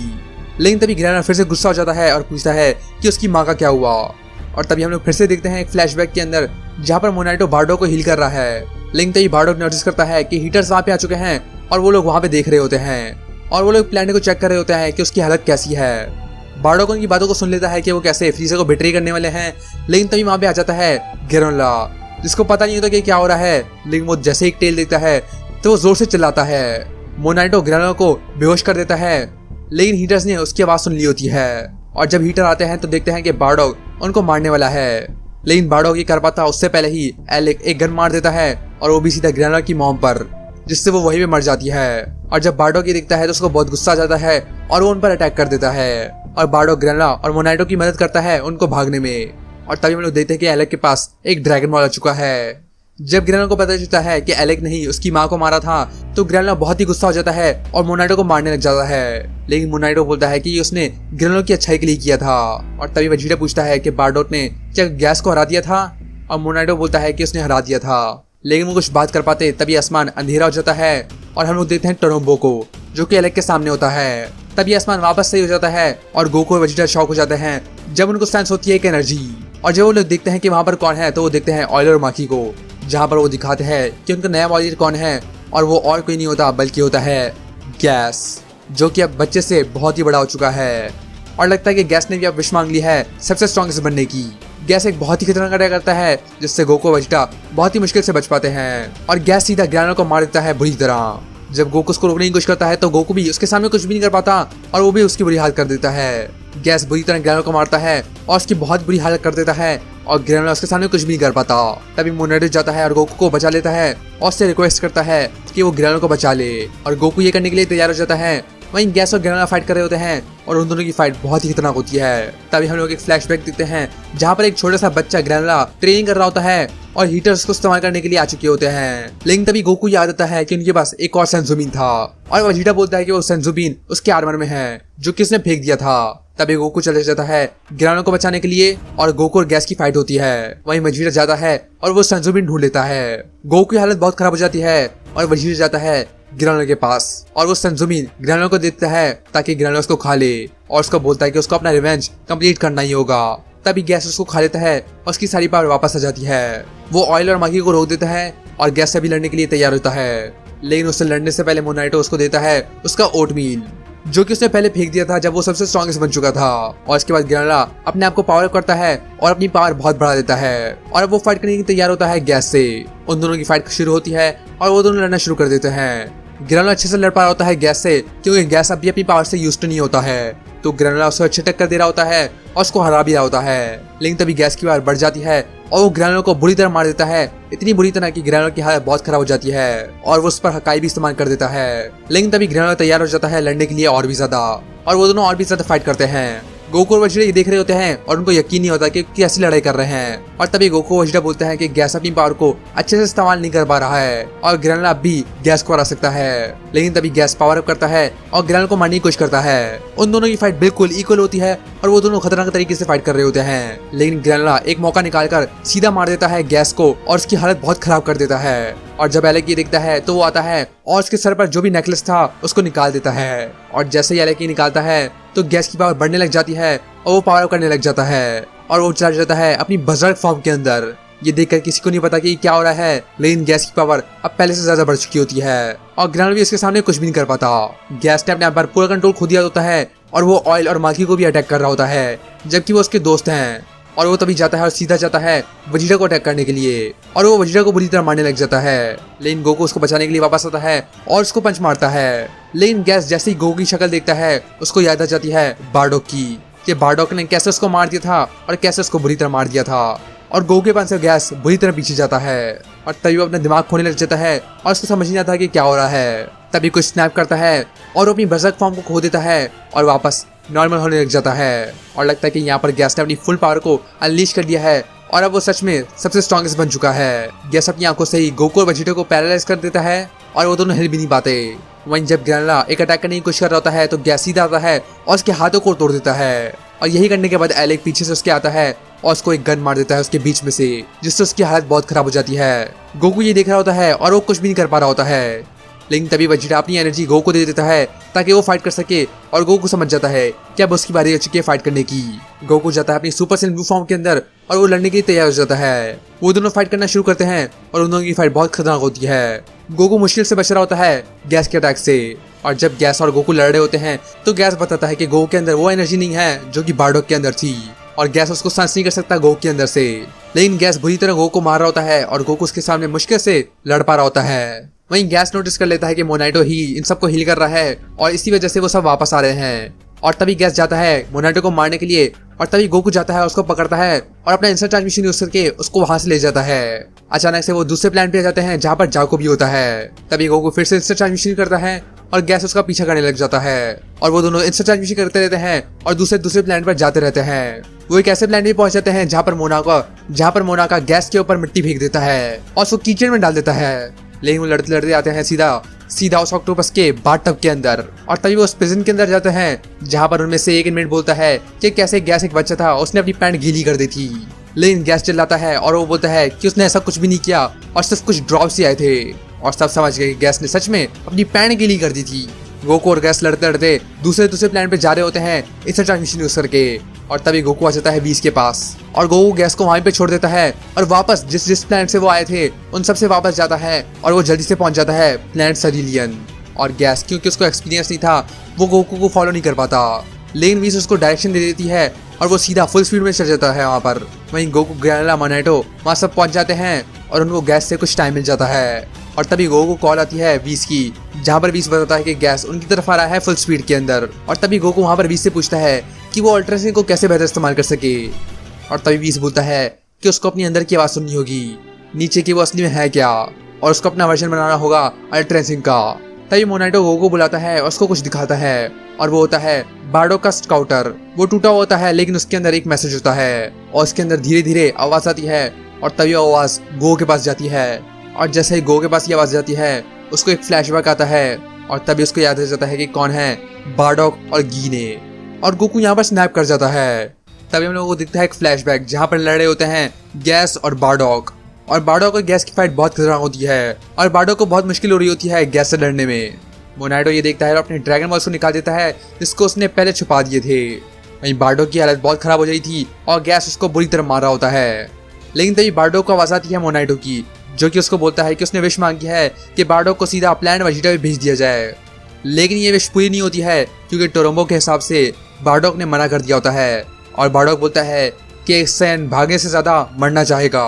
लेकिन तभी ग्रेनोला फिर से गुस्सा हो जाता है और पूछता है कि उसकी माँ का क्या हुआ। और तभी हम लोग फिर से देखते हैं एक फ्लैशबैक के अंदर जहाँ पर मोनाइटो बारडॉग को हील कर रहा है। लेकिन तभी बारडॉग नोटिस करता है कि हीटर्स वहाँ पे आ चुके हैं और वो लोग वहाँ पे देख रहे होते हैं और वो लोग प्लैनेट को चेक कर रहे होते हैं कि उसकी हालत कैसी है। बारडॉग उनकी बातों को सुन लेता है कि वो कैसे फ्रीजर को बिट्रे करने वाले हैं। लेकिन तभी वहाँ पे आ जाता है ग्रेनोला, जिसको पता नहीं होता कि क्या हो रहा है। लेकिन वो जैसे एक टेल देखता है तो वो जोर से चिल्लाता है। मोनाइटो ग्रेनोला को बेहोश कर देता है लेकिन हीटर्स ने उसकी आवाज सुन ली होती है। और जब हीटर आते हैं तो देखते हैं कि बारडॉग उनको मारने वाला है। लेकिन बारडॉग ये कर पाता उससे पहले ही एलेक एक गन मार देता है और वो भी सीधा ग्रेनोला की मॉम पर, जिससे वो वहीं पे मर जाती है। और जब बारडॉग ये दिखता है तो उसको बहुत गुस्सा आ जाता है और वो उन पर अटैक कर देता है। और बारडॉग ग्रेनोला और मोनाइटो की मदद करता है उनको भागने में। और तभी हम लोग देखते हैं कि एलेक के पास एक ड्रैगन बॉल आ चुका है। जब ग्रेनोला को पता चलता है कि एलेक ने ही उसकी माँ को मारा था तो ग्रेनोला बहुत ही गुस्सा हो जाता है और मोनाइटो को मारने लग जाता है। लेकिन मोनाइटो बोलता है कि उसने ग्रेनोला की अच्छाई के लिए किया था। और तभी वेजिटा पूछता है कि बारडॉग ने क्या गैस को हरा दिया था और मोनाइटो बोलता है कि उसने हरा दिया था। लेकिन वो कुछ बात कर पाते तभी आसमान अंधेरा हो जाता है और हम लोग देखते हैं टोरोम्बो को, जो कि एलेक के सामने होता है। तभी आसमान वापस सही हो जाता है और गोकू और वेजिटा शॉक हो जाते हैं जब उनको सेंस होती है एक एनर्जी। और जब वो लोग देखते हैं कि वहां पर कौन है तो वो देखते हैं ऑयलर और माकी को, जहाँ पर वो दिखाते हैं कि उनका नया वॉरियर कौन है और वो और कोई नहीं होता बल्कि होता है गैस, जो कि अब बच्चे से बहुत ही बड़ा हो चुका है। और लगता है कि गैस ने भी अब विश मांग ली है सबसे स्ट्रॉन्गेस्ट बनने की। गैस एक बहुत ही खतरनाक अटैक करता है जिससे गोकू और वेजिटा बहुत ही मुश्किल से बच पाते हैं और गैस सीधा ग्रेनोला को मार देता है बुरी तरह। जब गोकू उसको रोकने की कोशिश करता है तो गोकू भी उसके सामने कुछ भी नहीं कर पाता और वो भी उसकी बुरी हालत कर देता है। गैस बुरी तरह ग्रेनोला को मारता है और उसकी बहुत बुरी हालत कर देता है और ग्रेनोला उसके सामने कुछ भी नहीं कर पाता। तभी मोनाइटो जाता है और गोकू को बचा लेता है और उससे रिक्वेस्ट करता है कि वो ग्रेनोला को बचा ले। और गोकू ये करने के लिए तैयार हो जाता है वहीं गैस और ग्रेनोला फाइट कर रहे होते हैं और उन दोनों की फाइट बहुत ही खतरनाक होती है। तभी हम लोग एक फ्लैशबैक देखते हैं जहाँ पर एक छोटा सा बच्चा ग्रेनोला ट्रेनिंग कर रहा होता है और हीटर्स को इस्तेमाल करने के लिए आ चुके होते हैं। लेकिन तभी गोकू याद आता है कि उनके पास एक और सेंजुबीन था और वेजिटा बोलता है कि वो सेंजुबीन उसके आर्मर में है जो कि उसने फेंक दिया था। तभी गोकू चले जाता है ग्रेनोला को बचाने के लिए और गोकू और गैस की फाइट होती है। वहीं वेजिटा जाता है और वो सेंजुबीन ढूंढ लेता है। गोकू की हालत बहुत खराब हो जाती है और वेजिटा जाता है ग्रेनोला के पास और वो सेंजुबीन ग्रेनोला को देता है ताकि ग्रेनोला उसको खा ले और उसको बोलता है कि उसको अपना रिवेंज कंप्लीट करना ही होगा। तभी गैस उसको खा लेता है और उसकी सारी पावर वापस आ जाती है। वो ऑयल और मागी को रोक देता है और गैस से भी लड़ने के लिए तैयार होता है। लेकिन उससे लड़ने से पहले मोनाइटो उसको देता है उसका ओटमील जो कि उसने पहले फेंक दिया था जब वो सबसे स्ट्रॉन्गेस्ट बन चुका था। और इसके बाद ग्रेनोला अपने आप को पावर करता है और अपनी पावर बहुत बढ़ा देता है और अब वो फाइट करने के लिए तैयार होता है गैस से। उन दोनों की फाइट शुरू होती है और वो दोनों लड़ना शुरू कर देते हैं। ग्रेनोला अच्छे से लड़ पा रहा होता है गैस से क्योंकि गैस अभी अपनी पावर से यूज्ड नहीं होता है, तो ग्रेनोला उसे अच्छे टक्कर दे रहा होता है और उसको हरा भी रहा होता है। लेकिन तभी गैस की पावर बढ़ जाती है और वो ग्रेनोला को बुरी तरह मार देता है, इतनी बुरी तरह कि ग्रेनोला की हालत बहुत खराब हो जाती है और वो उस पर हकाई भी इस्तेमाल कर देता है। लेकिन तभी ग्रेनोला तैयार हो जाता है लड़ने के लिए और भी ज्यादा और वो दोनों और भी ज्यादा फाइट करते हैं। गोकू और वेजिटा ये देख रहे होते हैं और उनको यकीन नहीं होता कि कैसी लड़ाई कर रहे हैं। और तभी गोकू और वेजिटा बोलते हैं कि गैस अपनी पावर को अच्छे से इस्तेमाल नहीं कर पा रहा है और ग्रेनोला भी गैस को हरा सकता है। लेकिन तभी गैस पावर अप करता है और ग्रेनोला को मारने की कोशिश करता है। उन दोनों की फाइट बिल्कुल इक्वल होती है और वो दोनों खतरनाक तरीके से फाइट कर रहे होते हैं। लेकिन ग्रेनोला एक मौका निकालकर सीधा मार देता है गैस को और उसकी हालत बहुत खराब कर देता है। और जब एलेक ये देखता है तो वो आता है और उसके सर पर जो भी नेकलेस था उसको निकाल देता है। और जैसे ही एलेक ये निकालता है तो गैस की पावर बढ़ने लग जाती है और वो पावर अप करने लग जाता है और वो चला जाता है अपनी बजर्ग फॉर्म के अंदर। ये देखकर किसी को नहीं पता कि क्या हो रहा है, लेकिन गैस की पावर अब पहले से ज्यादा बढ़ चुकी होती है और ग्रेनोला भी इसके सामने कुछ भी नहीं कर पाता। गैस ने अपने आप पर पूरा कंट्रोल खो दिया होता है और वो ऑयल और माकी को भी अटैक कर रहा होता है जबकि वो उसके दोस्त हैं। और वो तभी जाता है और सीधा जाता है वेजिटा को अटैक करने के लिए और वो वेजिटा को बुरी तरह मारने लग जाता है। लेकिन गोकू उसको बचाने के लिए वापस आता है और उसको पंच मारता है। लेकिन गैस जैसे ही गोकू की शक्ल देखता है उसको याद आ जाती है बारडॉक की कि बारडॉक ने कैसे उसको मार दिया था और कैसे उसको बुरी तरह मार दिया था। और गोकू के पास से गैस बुरी तरह पीछे जाता है और तभी वो अपना दिमाग खोने लग जाता है और उसको समझ नहीं आता कि क्या हो रहा है। तभी कुछ स्नैप करता है और वो अपनी बर्ज़र्क फॉर्म को खो देता है और वापस नॉर्मल होने लग जाता है और लगता है कि यहाँ पर गैस ने अपनी फुल पावर को अनलीश कर दिया है और अब वो सच में सबसे स्ट्रॉन्गेस्ट बन चुका है। गैस अपनी आंखों से ही गोकू और वेजिटा को पैरालाइज कर देता है और वो दोनों हिल भी नहीं पाते। वहीं जब ग्रेनोला एक अटैक करने की कोशिश कर रहा होता है तो गैस सीधा आता है और उसके हाथों को तोड़ देता है और यही करने के बाद एलेक पीछे से उसके आता है और उसको एक गन मार देता है उसके बीच में से, जिससे उसकी हालत बहुत खराब हो जाती है। गोकू ये देख रहा होता है और वो कुछ भी नहीं कर पा रहा होता है। लेकिन तभी वेजिटा अपनी एनर्जी गोकू को दे देता है ताकि वो फाइट कर सके और गोकू समझ जाता है कि अब उसकी बारी आ चुकी है फाइट करने की। गोकू जाता है अपनी सुपर सेल ब्लू फॉर्म के अंदर और वो लड़ने के लिए तैयार हो जाता है। वो दोनों फाइट करना शुरू करते हैं और उन दोनों की फाइट बहुत खतरनाक होती है। गोकू मुश्किल से बच रहा होता है गैस के अटैक से और जब गैस और गोकू लड़ रहे होते हैं तो गैस बताता है कि गोकू के अंदर वो एनर्जी नहीं है जो कि बारडॉक के अंदर थी और गैस उसको सांस नहीं कर सकता गोकू के अंदर से। लेकिन गैस बुरी तरह गोकू को मार रहा होता है और गोकू उसके सामने मुश्किल से लड़ पा रहा होता है। वहीं गैस नोटिस कर लेता है कि मोनाइटो ही इन सबको हील कर रहा है और इसी वजह से वो सब वापस आ रहे हैं। और तभी गैस जाता है मोनाइटो को मारने के लिए और तभी गोकू जाता है उसको पकड़ता है और अपना इंस्टेंट ट्रांसमिशन यूज करके उसको वहां से ले जाता है। अचानक से वो दूसरे प्लैनेट पे जाते हैं जहाँ पर जाको भी होता है। तभी गोकू फिर से इंस्टेंट ट्रांसमिशन करता है और गैस उसका पीछा करने लग जाता है और वो दोनों इंस्टेंट ट्रांसमिशन करते रहते हैं और दूसरे प्लैनेट पर जाते रहते हैं। वो एक ऐसे प्लैनेट पे पहुंच जाते हैं जहाँ पर मोनाका गैस के ऊपर मिट्टी फेंक देता है और उसको कीचड़ में डाल देता है। लेकिन वो लड़ते लड़ते आते हैं सीधा उस ऑक्टोपस के बाथटब के अंदर और तभी वो उस प्रिजन के अंदर जाते हैं जहाँ पर उनमें से एक इनमेट बोलता है कि कैसे गैस एक बच्चा था उसने अपनी पैंट गीली कर दी थी। लेकिन गैस चिल्लाता है और वो बोलता है कि उसने ऐसा कुछ भी नहीं किया और सिर्फ कुछ ड्रॉप्स ही आए थे और सब समझ गए कि गैस ने सच में अपनी पैंट गीली कर दी थी। गोकू और गैस लड़ते लड़ते दूसरे प्लैनेट पे जा रहे होते हैं इस ट्रांसमिशन यूज करके और तभी गोकू आ जाता है बीस के पास और गोकू गैस को वहीं पे छोड़ देता है और वापस जिस प्लैनेट से वो आए थे उन सब से वापस जाता है और वो जल्दी से पहुंच जाता है प्लैनेट सरीलियन। और गैस क्योंकि उसको एक्सपीरियंस नहीं था वो गोकू को फॉलो नहीं कर पाता, लेकिन वीस उसको डायरेक्शन दे देती है और वो सीधा फुल स्पीड में चल जाता है वहाँ पर। वहीं गोकू ग्रेनोला मोनाइटो वहाँ सब पहुंच जाते हैं और उनको गैस से कुछ टाइम मिल जाता है और तभी गोकू को कॉल आती है वीस की, जहाँ पर वीस बताता है कि गैस उनकी तरफ आ रहा है फुल स्पीड के अंदर। और तभी गोकू वहाँ पर वीस से पूछता है कि वो अल्ट्रासिंग को कैसे बेहतर इस्तेमाल कर सके और तभी वीस बोलता है कि उसको अपनी अंदर की आवाज़ सुननी होगी, नीचे की वो असली में है क्या, और उसको अपना वर्जन बनाना होगा अल्ट्रासिंग का। तभी मोनाटो गोकू को बुलाता है और उसको कुछ दिखाता है और वो होता है बार्डोक का स्काउटर। वो टूटा हुआ होता है लेकिन उसके अंदर एक मैसेज होता है और उसके अंदर धीरे धीरे आवाज आती है और तभी वो आवाज गो के पास जाती है और जैसे ही गो के पास ये आवाज जाती है उसको एक फ्लैशबैक आता है और तभी उसको याद आ जाता है कि कौन है, बार्डोक और गी ने। और गोकू यहाँ पर स्नैप कर जाता है। तभी हम लोगों को दिखता है एक फ्लैशबैक जहाँ पर लड़े होते हैं गैस और बार्डोक और गैस की फाइट बहुत खतरनाक होती है और बार्डोक को बहुत मुश्किल हो रही होती है गैस से लड़ने में। मोनाटो ये देखता है और अपने ड्रैगन बॉल्स को निकाल देता है जिसको उसने पहले छुपा दिए थे। वहीं बार्डोक की हालत बहुत खराब हो जाती थी और गैस उसको बुरी तरह मार रहा होता है। लेकिन तभी बार्डोक को आवाज आती है मोनाटो की, जो कि उसको बोलता है कि उसने विश मांगी है कि बार्डोक को सीधा प्लैनेट वेजिटा में भेज दिया जाए। लेकिन ये विश पूरी नहीं होती है क्योंकि टोरोम्बो के हिसाब से बार्डोक ने मना कर दिया होता है और बार्डोक बोलता है कि सैन भागने से ज्यादा मरना चाहेगा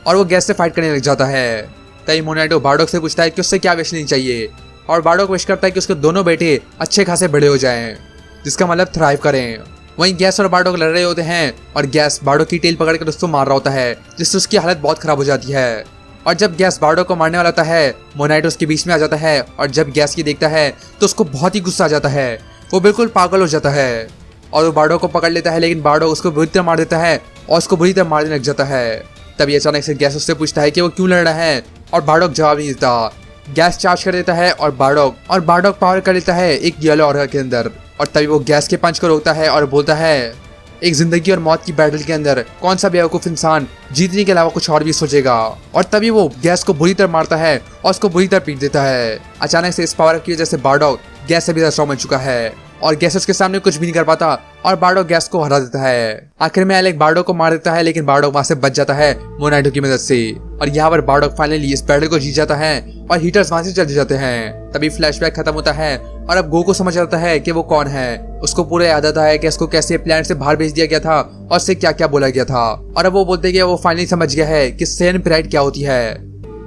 और वो गैस से फाइट करने लग जाता है। तभी मोनाटो बार्डोक से पूछता है कि उससे क्या विश नहीं चाहिए और बार्डोक विश करता है कि उसके दोनों बेटे अच्छे खासे बड़े हो जाएं, जिसका मतलब थ्राइव करें। वहीं गैस और बार्डोक लड़ रहे होते हैं और गैस बार्डोक की टेल पकड़कर उसको मार रहा होता है जिससे उसकी हालत बहुत खराब हो जाती है। और जब गैस बार्डोक को मारने वाला होता है मोनाटो उसके बीच में आ जाता है और जब गैस की देखता है तो उसको बहुत ही गुस्सा आ जाता है। वो बिल्कुल पागल हो जाता है और वो बार्डोक को पकड़ लेता है लेकिन बार्डोक उसको बुरी तरह मार देता है और उसको बुरी तरह मारने लग जाता है। तभी अचानक से गैस उससे पूछता है कि वो क्यों लड़ रहा है और बार्डोक जवाब नहीं देता। गैस चार्ज कर देता है और बार्डोक पावर कर लेता है एक येलो ऑरा के अंदर और तभी वो गैस के पंच को रोकता है और बोलता है एक जिंदगी और मौत की बैटल के अंदर कौन सा बेवकूफ इंसान जीतने के अलावा कुछ और भी सोचेगा। और तभी वो गैस को बुरी तरह मारता है और उसको बुरी तरह पीट देता है। अचानक से इस पावर की वजह से बार्डोक गैस से भी स्ट्रॉन्ग बन चुका है और गैस उसके सामने कुछ भी नहीं कर पाता और बार्डोक गैस को हरा देता है। आखिर में एलेक बार्डोक को मार देता है लेकिन बार्डोक वहां से बच जाता है मोनाटो की मदद से और यहाँ पर बार्डोक फाइनली इस बैटल को जीत जाता है और हीटर्स वहां से चल जाते हैं। तभी फ्लैशबैक खत्म होता है और अब गो को समझ आता है कि वो कौन है। उसको पूरा याद आता है कि उसको कैसे प्लैनेट से बाहर भेज दिया गया था और उससे क्या क्या बोला गया था और अब वो बोलते हैं कि वो फाइनली समझ गया है कि सेन प्राइड क्या होती है।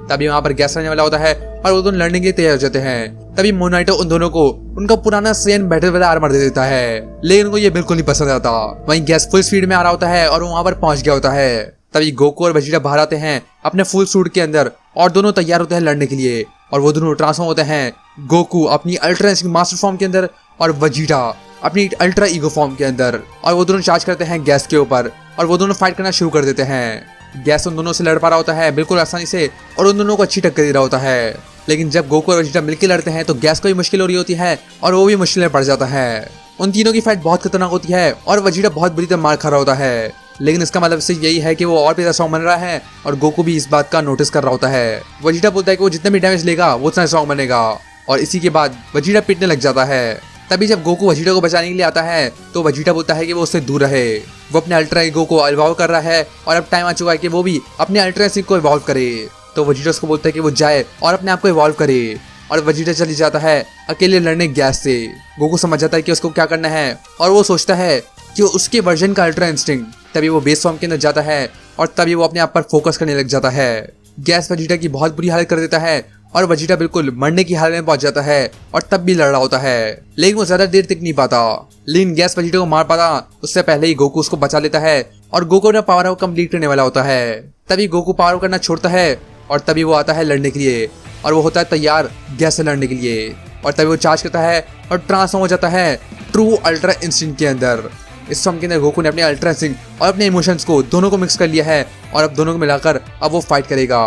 तभी वहां पर गैस आने वाला होता है और वो दोनों लड़ने के लिए तैयार हो जाते हैं। तभी मोनाटो उन दोनों को उनका पुराना सेन बैटल वाला आर्मर दे देता है लेकिन उनको ये बिल्कुल नहीं पसंद आता। वहीं गैस फुल स्पीड में आ रहा होता है और वो वहां पर पहुंच गया होता है। तभी गोकू और वेजिटा बाहर आते हैं अपने फुल सूट के अंदर और दोनों तैयार होते हैं लड़ने के लिए और वो दोनों ट्रांसफॉर्म होते हैं, गोकू अपनी अल्ट्रा मास्टर फॉर्म के अंदर और वेजिटा अपनी अल्ट्रा ईगो फॉर्म के अंदर और वो दोनों चार्ज करते हैं गैस के ऊपर और वो दोनों फाइट करना शुरू कर देते हैं। गैस उन दोनों से लड़ पा रहा होता है बिल्कुल आसानी से और उन दोनों को अच्छी टक्कर दे रहा होता है। लेकिन जब गोकू और वेजिटा मिलकर लड़ते हैं तो गैस को भी मुश्किल हो रही होती है और वो भी मुश्किल में पड़ जाता है। उन तीनों की फाइट बहुत खतरनाक होती है और वेजिटा बहुत बुरी तरह मार खा रहा होता है। लेकिन इसका मतलब सिर्फ यही है कि वो और भी ज्यादा स्ट्रॉन्ग बन रहा है और गोकू भी इस बात का नोटिस कर रहा होता है। वेजिटा बोलता है कि वो जितना भी डैमेज लेगा वो उतना स्ट्रॉन्ग बनेगा और इसी के बाद वेजिटा पीटने लग जाता है। तभी जब गोकू वेजिटा को बचाने के लिए आता है तो वेजिटा बोलता है कि वो उससे दूर रहे। वो अपने अल्ट्रा ईगो को इवॉल्व कर रहा है और अब टाइम आ चुका है कि वो भी अपने अल्ट्रा इंस्टिंक्ट को इवॉल्व करे। तो वेजिटा उसको बोलता है कि वो जाए और अपने आप को इवॉल्व करे और वेजिटा चली जाता है अकेले लड़ने गैस से। गोकू समझ जाता है कि उसको क्या करना है और वो सोचता है कि उसके वर्जन का अल्ट्रा इंस्टिंक्ट। तभी वो बेस फॉर्म के अंदर जाता है और तभी वो अपने आप पर फोकस करने लग जाता है। गैस वेजिटा की बहुत बुरी हालत कर देता है और वेजिटा बिल्कुल मरने की हालत में पहुंच जाता है और तब भी लड़ रहा होता है लेकिन वो ज्यादा देर तक नहीं पाता। लेकिन गैस वेजिटा को मार पाता उससे पहले ही गोकू उसको बचा लेता है और गोकू ने पावर अप कंप्लीट करने वाला होता है। तभी गोकू पावर अप करना छोड़ता है और तभी वो आता है लड़ने के लिए और वो होता है तैयार गैस से लड़ने के लिए और तभी वो चार्ज करता है और ट्रांसफॉर्म हो जाता है ट्रू अल्ट्रा इंस्टिंक्ट के अंदर। इस फॉर्म के अंदर गोकू ने अपने अल्ट्रा इंस्टिंक्ट और अपने इमोशंस को दोनों को मिक्स कर लिया है और अब दोनों को मिलाकर अब वो फाइट करेगा।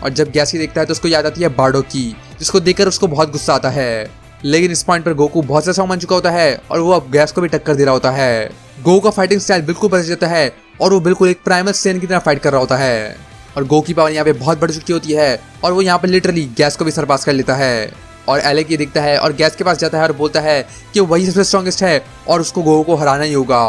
और जब गैस की देखता है तो उसको याद आती है बार्डोक की, जिसको देखकर उसको बहुत गुस्सा आता है। लेकिन इस पॉइंट पर गोकू बहुत सा स्ट्रॉन्ग बन चुका होता है और वो अब गैस को भी टक्कर दे रहा होता है। गोकू का फाइटिंग स्टाइल बिल्कुल बदल जाता है और वो बिल्कुल एक प्राइमल सेन की तरह फाइट कर रहा होता है और गोकू की पावर यहाँ पे बहुत बढ़ चुकी होती है और वो यहाँ पे लिटरली गैस को भी सरपास कर लेता है। और एलेक ये दिखता है और गैस के पास जाता है और बोलता है कि वही सबसे स्ट्रॉन्गेस्ट है और उसको गोकू को हराना ही होगा।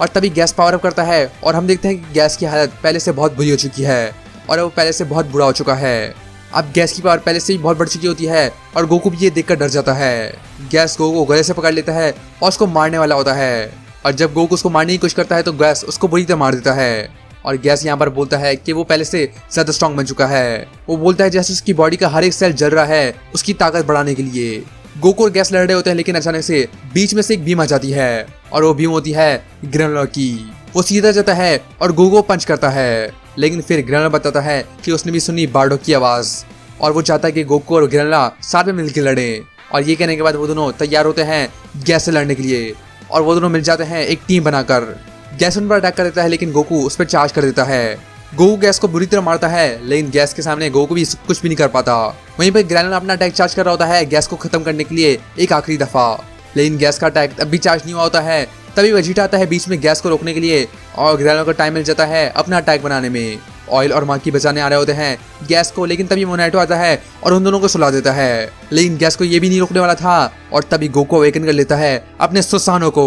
और तभी गैस पावर अप करता है और हम देखते हैं कि गैस की हालत पहले से बहुत बुरी हो चुकी है और वो पहले से बहुत बुरा हो चुका है। अब गैस की पावर पहले से ही बहुत बढ़ चुकी होती है और गोकू भी ये देखकर डर जाता है। गैस गोकू को गले से पकड़ लेता है और उसको मारने वाला होता है और जब गोकू उसको मारने की कोशिश करता है तो गैस उसको बुरी तरह मार देता है। और गैस यहाँ पर बोलता है कि वो पहले से ज्यादा स्ट्रॉन्ग बन चुका है। वो बोलता है जैसे उसकी बॉडी का हर एक सेल जल रहा है उसकी ताकत बढ़ाने के लिए। गोकू और गैस लड़ रहे होते हैं लेकिन अचानक से बीच में से एक बीम आ जाती है और वो बीम होती है ग्रेनुलर की। वो सीधा जाता है और गोकू को पंच करता है लेकिन फिर ग्रेनुलर बताता है कि उसने भी सुनी बार्डोक की आवाज और वो चाहता है कि गोकू और ग्रेनुलर साथ में मिलकर लड़े और ये कहने के बाद वो दोनों तैयार होते हैं गैस से लड़ने के लिए और वो दोनों मिल जाते हैं एक टीम बनाकर। गैस उन पर अटैक कर देता है लेकिन गोकू उस पर चार्ज कर देता है। गोकू गैस को बुरी तरह मारता है लेकिन गैस के सामने गोकू भी कुछ भी नहीं कर पाता। वहीं पर ग्रैनोला अपना अटैक चार्ज कर रहा होता है गैस को खत्म करने के लिए एक आखिरी दफा, लेकिन गैस का अटैक अब भी चार्ज नहीं हुआ होता है। तभी वेजिटा आता है बीच में गैस को रोकने के लिए और ग्रैनोला को टाइम मिल जाता है अपना अटैक बनाने में। ऑयल और माकी बचाने आ रहे होते हैं गैस को, लेकिन तभी मोनाटो आता है और उन दोनों को सुला देता है। लेकिन गैस को ये भी नहीं रोकने वाला था और तभी गोकू अवेकन कर लेता है अपने सुसानो को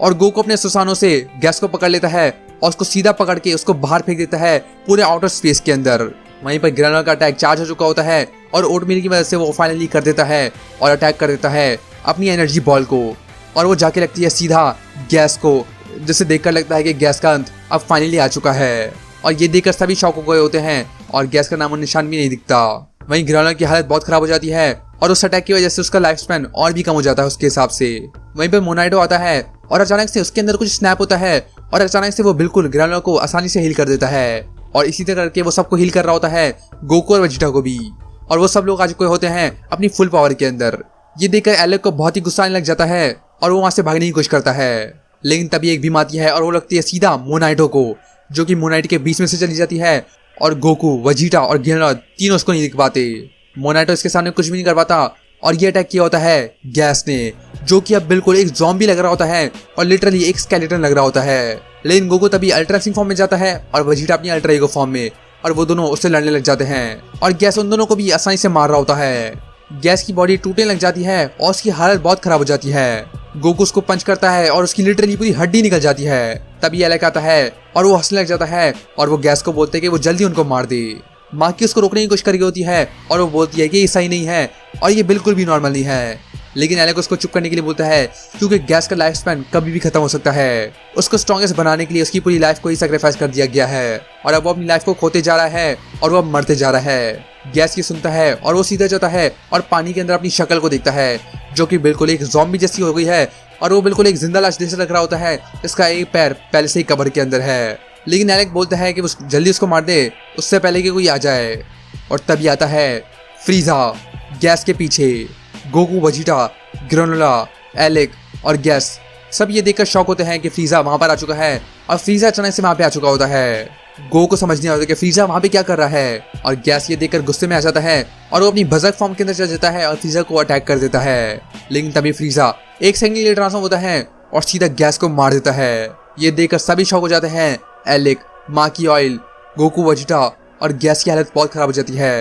और गोकू अपने सुसानो से गैस को पकड़ लेता है और उसको सीधा पकड़ के उसको बाहर फेंक देता है पूरे आउटर स्पेस के अंदर। वहीं पर ग्रैनोला का अटैक चार्ज हो चुका होता है और ओटमील की मदद से वो फाइनली कर देता है और अटैक कर देता है अपनी एनर्जी बॉल को और वो जाके लगती है सीधा गैस को, जिसे देखकर लगता है कि गैस का अंत अब फाइनली आ चुका है। और ये देखकर सभी शॉक हो गए होते हैं और गैस का नामो निशान भी नहीं दिखता। वहीं ग्रैनोला की हालत बहुत खराब हो जाती है और उस अटैक की वजह से उसका लाइफ स्पैन और भी कम हो जाता है उसके हिसाब से। वहीं पर मोनाटो आता है और अचानक से उसके अंदर कुछ स्नैप होता है और अचानक से वो बिल्कुल ग्रैनोला को आसानी से हील कर देता है और इसी तरह करके वो सबको हील कर रहा होता है, गोकू और वेजिटा को भी। और वो सब लोग आ चुके होते हैं अपनी फुल पावर के अंदर। ये देखकर एलेक को बहुत ही गुस्सा आने लग जाता है और वो वहां से भागने की कोशिश करता है, लेकिन तभी एक बीम आती है और वो लगती है सीधा मोनाटो को, जो कि मोनाटो के बीच में से चली जाती है और गोकू, वेजिटा और ग्रैनोला तीनों उसको नहीं दिख पाते। मोनाटो इसके सामने कुछ भी नहीं कर पाता और ये अटैक किया होता है गैस ने, जो कि अब बिल्कुल एक ज़ॉम्बी लग रहा होता है और लिटरली एक स्केलेटन लग रहा होता है। लेकिन गोकू तभी अल्ट्रा सिंह फॉर्म में जाता है और वेजिटा अपनी अल्ट्रा ईगो फॉर्म में और वो दोनों उससे लड़ने लग जाते हैं और गैस उन दोनों को भी आसानी से मार रहा होता है। गैस की बॉडी टूटने लग जाती है और उसकी हालत बहुत खराब हो जाती है। गोकू उसको पंच करता है और उसकी लिटरली पूरी हड्डी निकल जाती है। तभी एलेक आता है और वो हंसने लग जाता है और वो गैस को बोलते हैं कि वो जल्दी उनको मार दे। माकी उसको रोकने की कोशिश कर रही होती है और वो बोलती है कि ये सही नहीं है और ये बिल्कुल भी नॉर्मल नहीं है, लेकिन एलेक उसको चुप करने के लिए बोलता है क्योंकि गैस का लाइफ स्पैन कभी भी खत्म हो सकता है। उसको स्ट्रॉन्गेस्ट बनाने के लिए उसकी पूरी लाइफ को ही सैक्रिफाइस कर दिया गया है और अब वो अपनी लाइफ को खोते जा रहा है और वो अब मरते जा रहा है। गैस की सुनता है और वो सीधा जाता है और पानी के अंदर अपनी शक्ल को देखता है, जो कि बिल्कुल एक ज़ॉम्बी जैसी हो गई है और वो बिल्कुल एक जिंदा लाश जैसे लग रहा होता है। इसका एक पैर पहले से ही कब्र के अंदर है, लेकिन एलेक बोलता है कि वो जल्दी उसको मार दे उससे पहले कि कोई आ जाए। और तभी आता है फ्रीजा गैस के पीछे। गोकू, वेजिटा, ग्रैनोला, एलेक और गैस सब ये देखकर शॉक होते हैं कि फ्रीजा वहां पर आ चुका है और फ्रीजा अचानक से वहां पे आ चुका होता है। गोकू को समझ नहीं आता कि फ्रीजा वहां पे क्या कर रहा है और गैस ये देखकर गुस्से में आ जाता है और वो अपनी बजक फॉर्म के अंदर चल जाता है और फ्रीजा को अटैक कर देता है। लेकिन तभी फ्रीजा एक सेकंड के लिए ट्रांसफॉर्म होता है और सीधा गैस को मार देता है। ये देखकर सभी शॉक हो जाते हैं। एलेक, माकी, ऑयल, गोकू, वेजिटा और गैस की हालत बहुत खराब हो जाती है।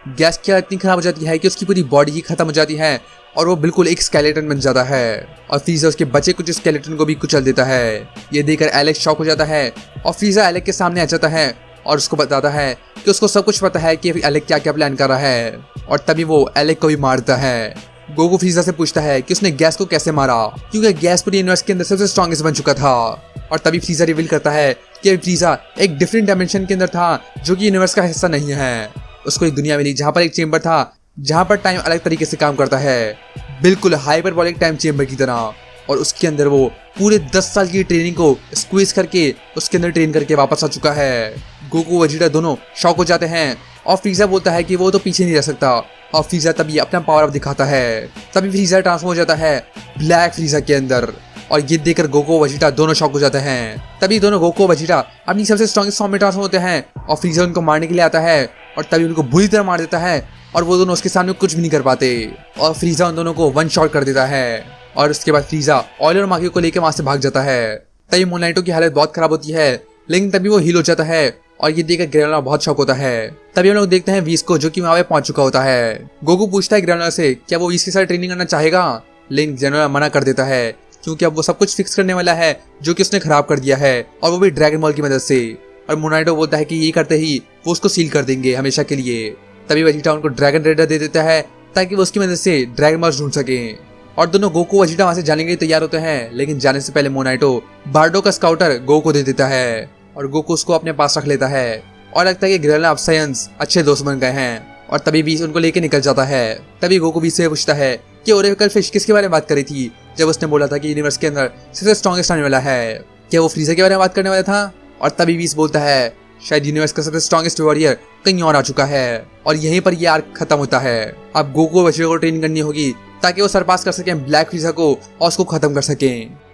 गैस की हालत इतनी खराब हो जाती है कि उसकी पूरी बॉडी ही खत्म हो जाती है और वो बिल्कुल एक स्केलेटन बन जाता है और फ्रीजा उसके बचे कुछ स्केलेटन को भी कुचल देता है। ये देखकर एलेक शॉक हो जाता है और फ्रीजा एलेक के सामने आ जाता है और उसको बताता है कि उसको सब कुछ पता है कि एलेक क्या क्या प्लान कर रहा है और तभी वो एलेक को भी मारता है। गोकू फ्रीजा से पूछता है कि उसने गैस को कैसे मारा, क्योंकि गैस पूरी यूनिवर्स के अंदर सबसे स्ट्रॉन्गेस्ट बन चुका था। और तभी फ्रीजा रिवील करता है कि फ्रीजा एक डिफरेंट डायमेंशन के अंदर था जो कि यूनिवर्स का हिस्सा नहीं है। उसको एक दुनिया मिली जहाँ पर एक चेंबर था जहाँ पर टाइम अलग तरीके से काम करता है, बिल्कुल हाइपरबॉलिक टाइम चेंबर की तरह, और उसके अंदर वो पूरे 10 साल की ट्रेनिंग को स्क्वीज करके उसके अंदर ट्रेन करके वापस आ चुका है। गोकू, वेजिटा दोनों शॉक हो जाते हैं और फ्रीजा बोलता है कि वो तो पीछे नहीं रह सकता और फ्रीजा तभी अपना पावर अप दिखाता है। तभी फ्रीजा ट्रांसफॉर्म हो जाता है ब्लैक फ्रीजा के अंदर और ये देखकर गोकू, वेजिटा दोनों शॉक हो जाते हैं। तभी दोनों गोकू, वेजिटा अपनी सबसे स्ट्रॉन्गेस्ट फॉर्म में ट्रांसफॉर्म होते हैं और फ्रीजा उनको मारने के लिए आता है और तभी उनको बुरी तरह मार देता है और वो दोनों उसके सामने कुछ भी नहीं कर पाते और फ्रीजा उन दोनों को वन शॉट कर देता है। और उसके बाद फ्रीजा ऑयल और माकी को लेकर वहां से भाग जाता है। तभी मोनाटो की हालत बहुत खराब होती है, लेकिन तभी वो हील हो जाता है और ये देखकर ग्रैनोला बहुत शॉक होता है। तभी हम लोग देखते हैं वीस को, जो कि वहां पे पहुंच चुका होता है। गोकू पूछता है ग्रैनोला से क्या वो वीस के साथ ट्रेनिंग करना चाहेगा, लेकिन ग्रैनोला मना कर देता है क्योंकि अब वो सब कुछ फिक्स करने वाला है जो कि उसने खराब कर दिया है और वो भी ड्रैगन बॉल की मदद से। और मोनाटो बोलता है कि ये करते ही वो उसको सील कर देंगे हमेशा के लिए। तभी वेजिटा उनको ड्रैगन रेडर दे देता है ताकि वो उसकी मदद से ड्रैगन बॉल्स ढूंढ सके। और दोनों गोकू, वेजिटा वहां से जाने के लिए तैयार होते हैं, लेकिन जाने से पहले मोनाटो बार्डो का स्काउटर गोकू को दे देता है और गोकू उसको अपने पास रख लेता है और लगता है कि ग्रैनोला अब साइंस अच्छे दोस्त बन गए हैं। और तभी वीस उनको लेके निकल जाता है। तभी गोकू वीस से पूछता है कि ओरेकल फिश किसके बारे में बात करी थी जब उसने बोला था कि यूनिवर्स के अंदर सबसे स्ट्रॉन्गेस्ट आने वाला है, क्या वो फ्रीजा के बारे में बात करने वाला था। और तभी वीस बोलता है शायद यूनिवर्स का सबसे स्ट्रॉन्गेस्ट वॉरियर कहीं और आ चुका है और यहीं पर ये आर्क खत्म होता है। अब गोकू और वेजिटा को ट्रेन करनी होगी ताकि वो सरपास कर सकें ब्लैक फ्रीजा को और उसको खत्म कर सकें।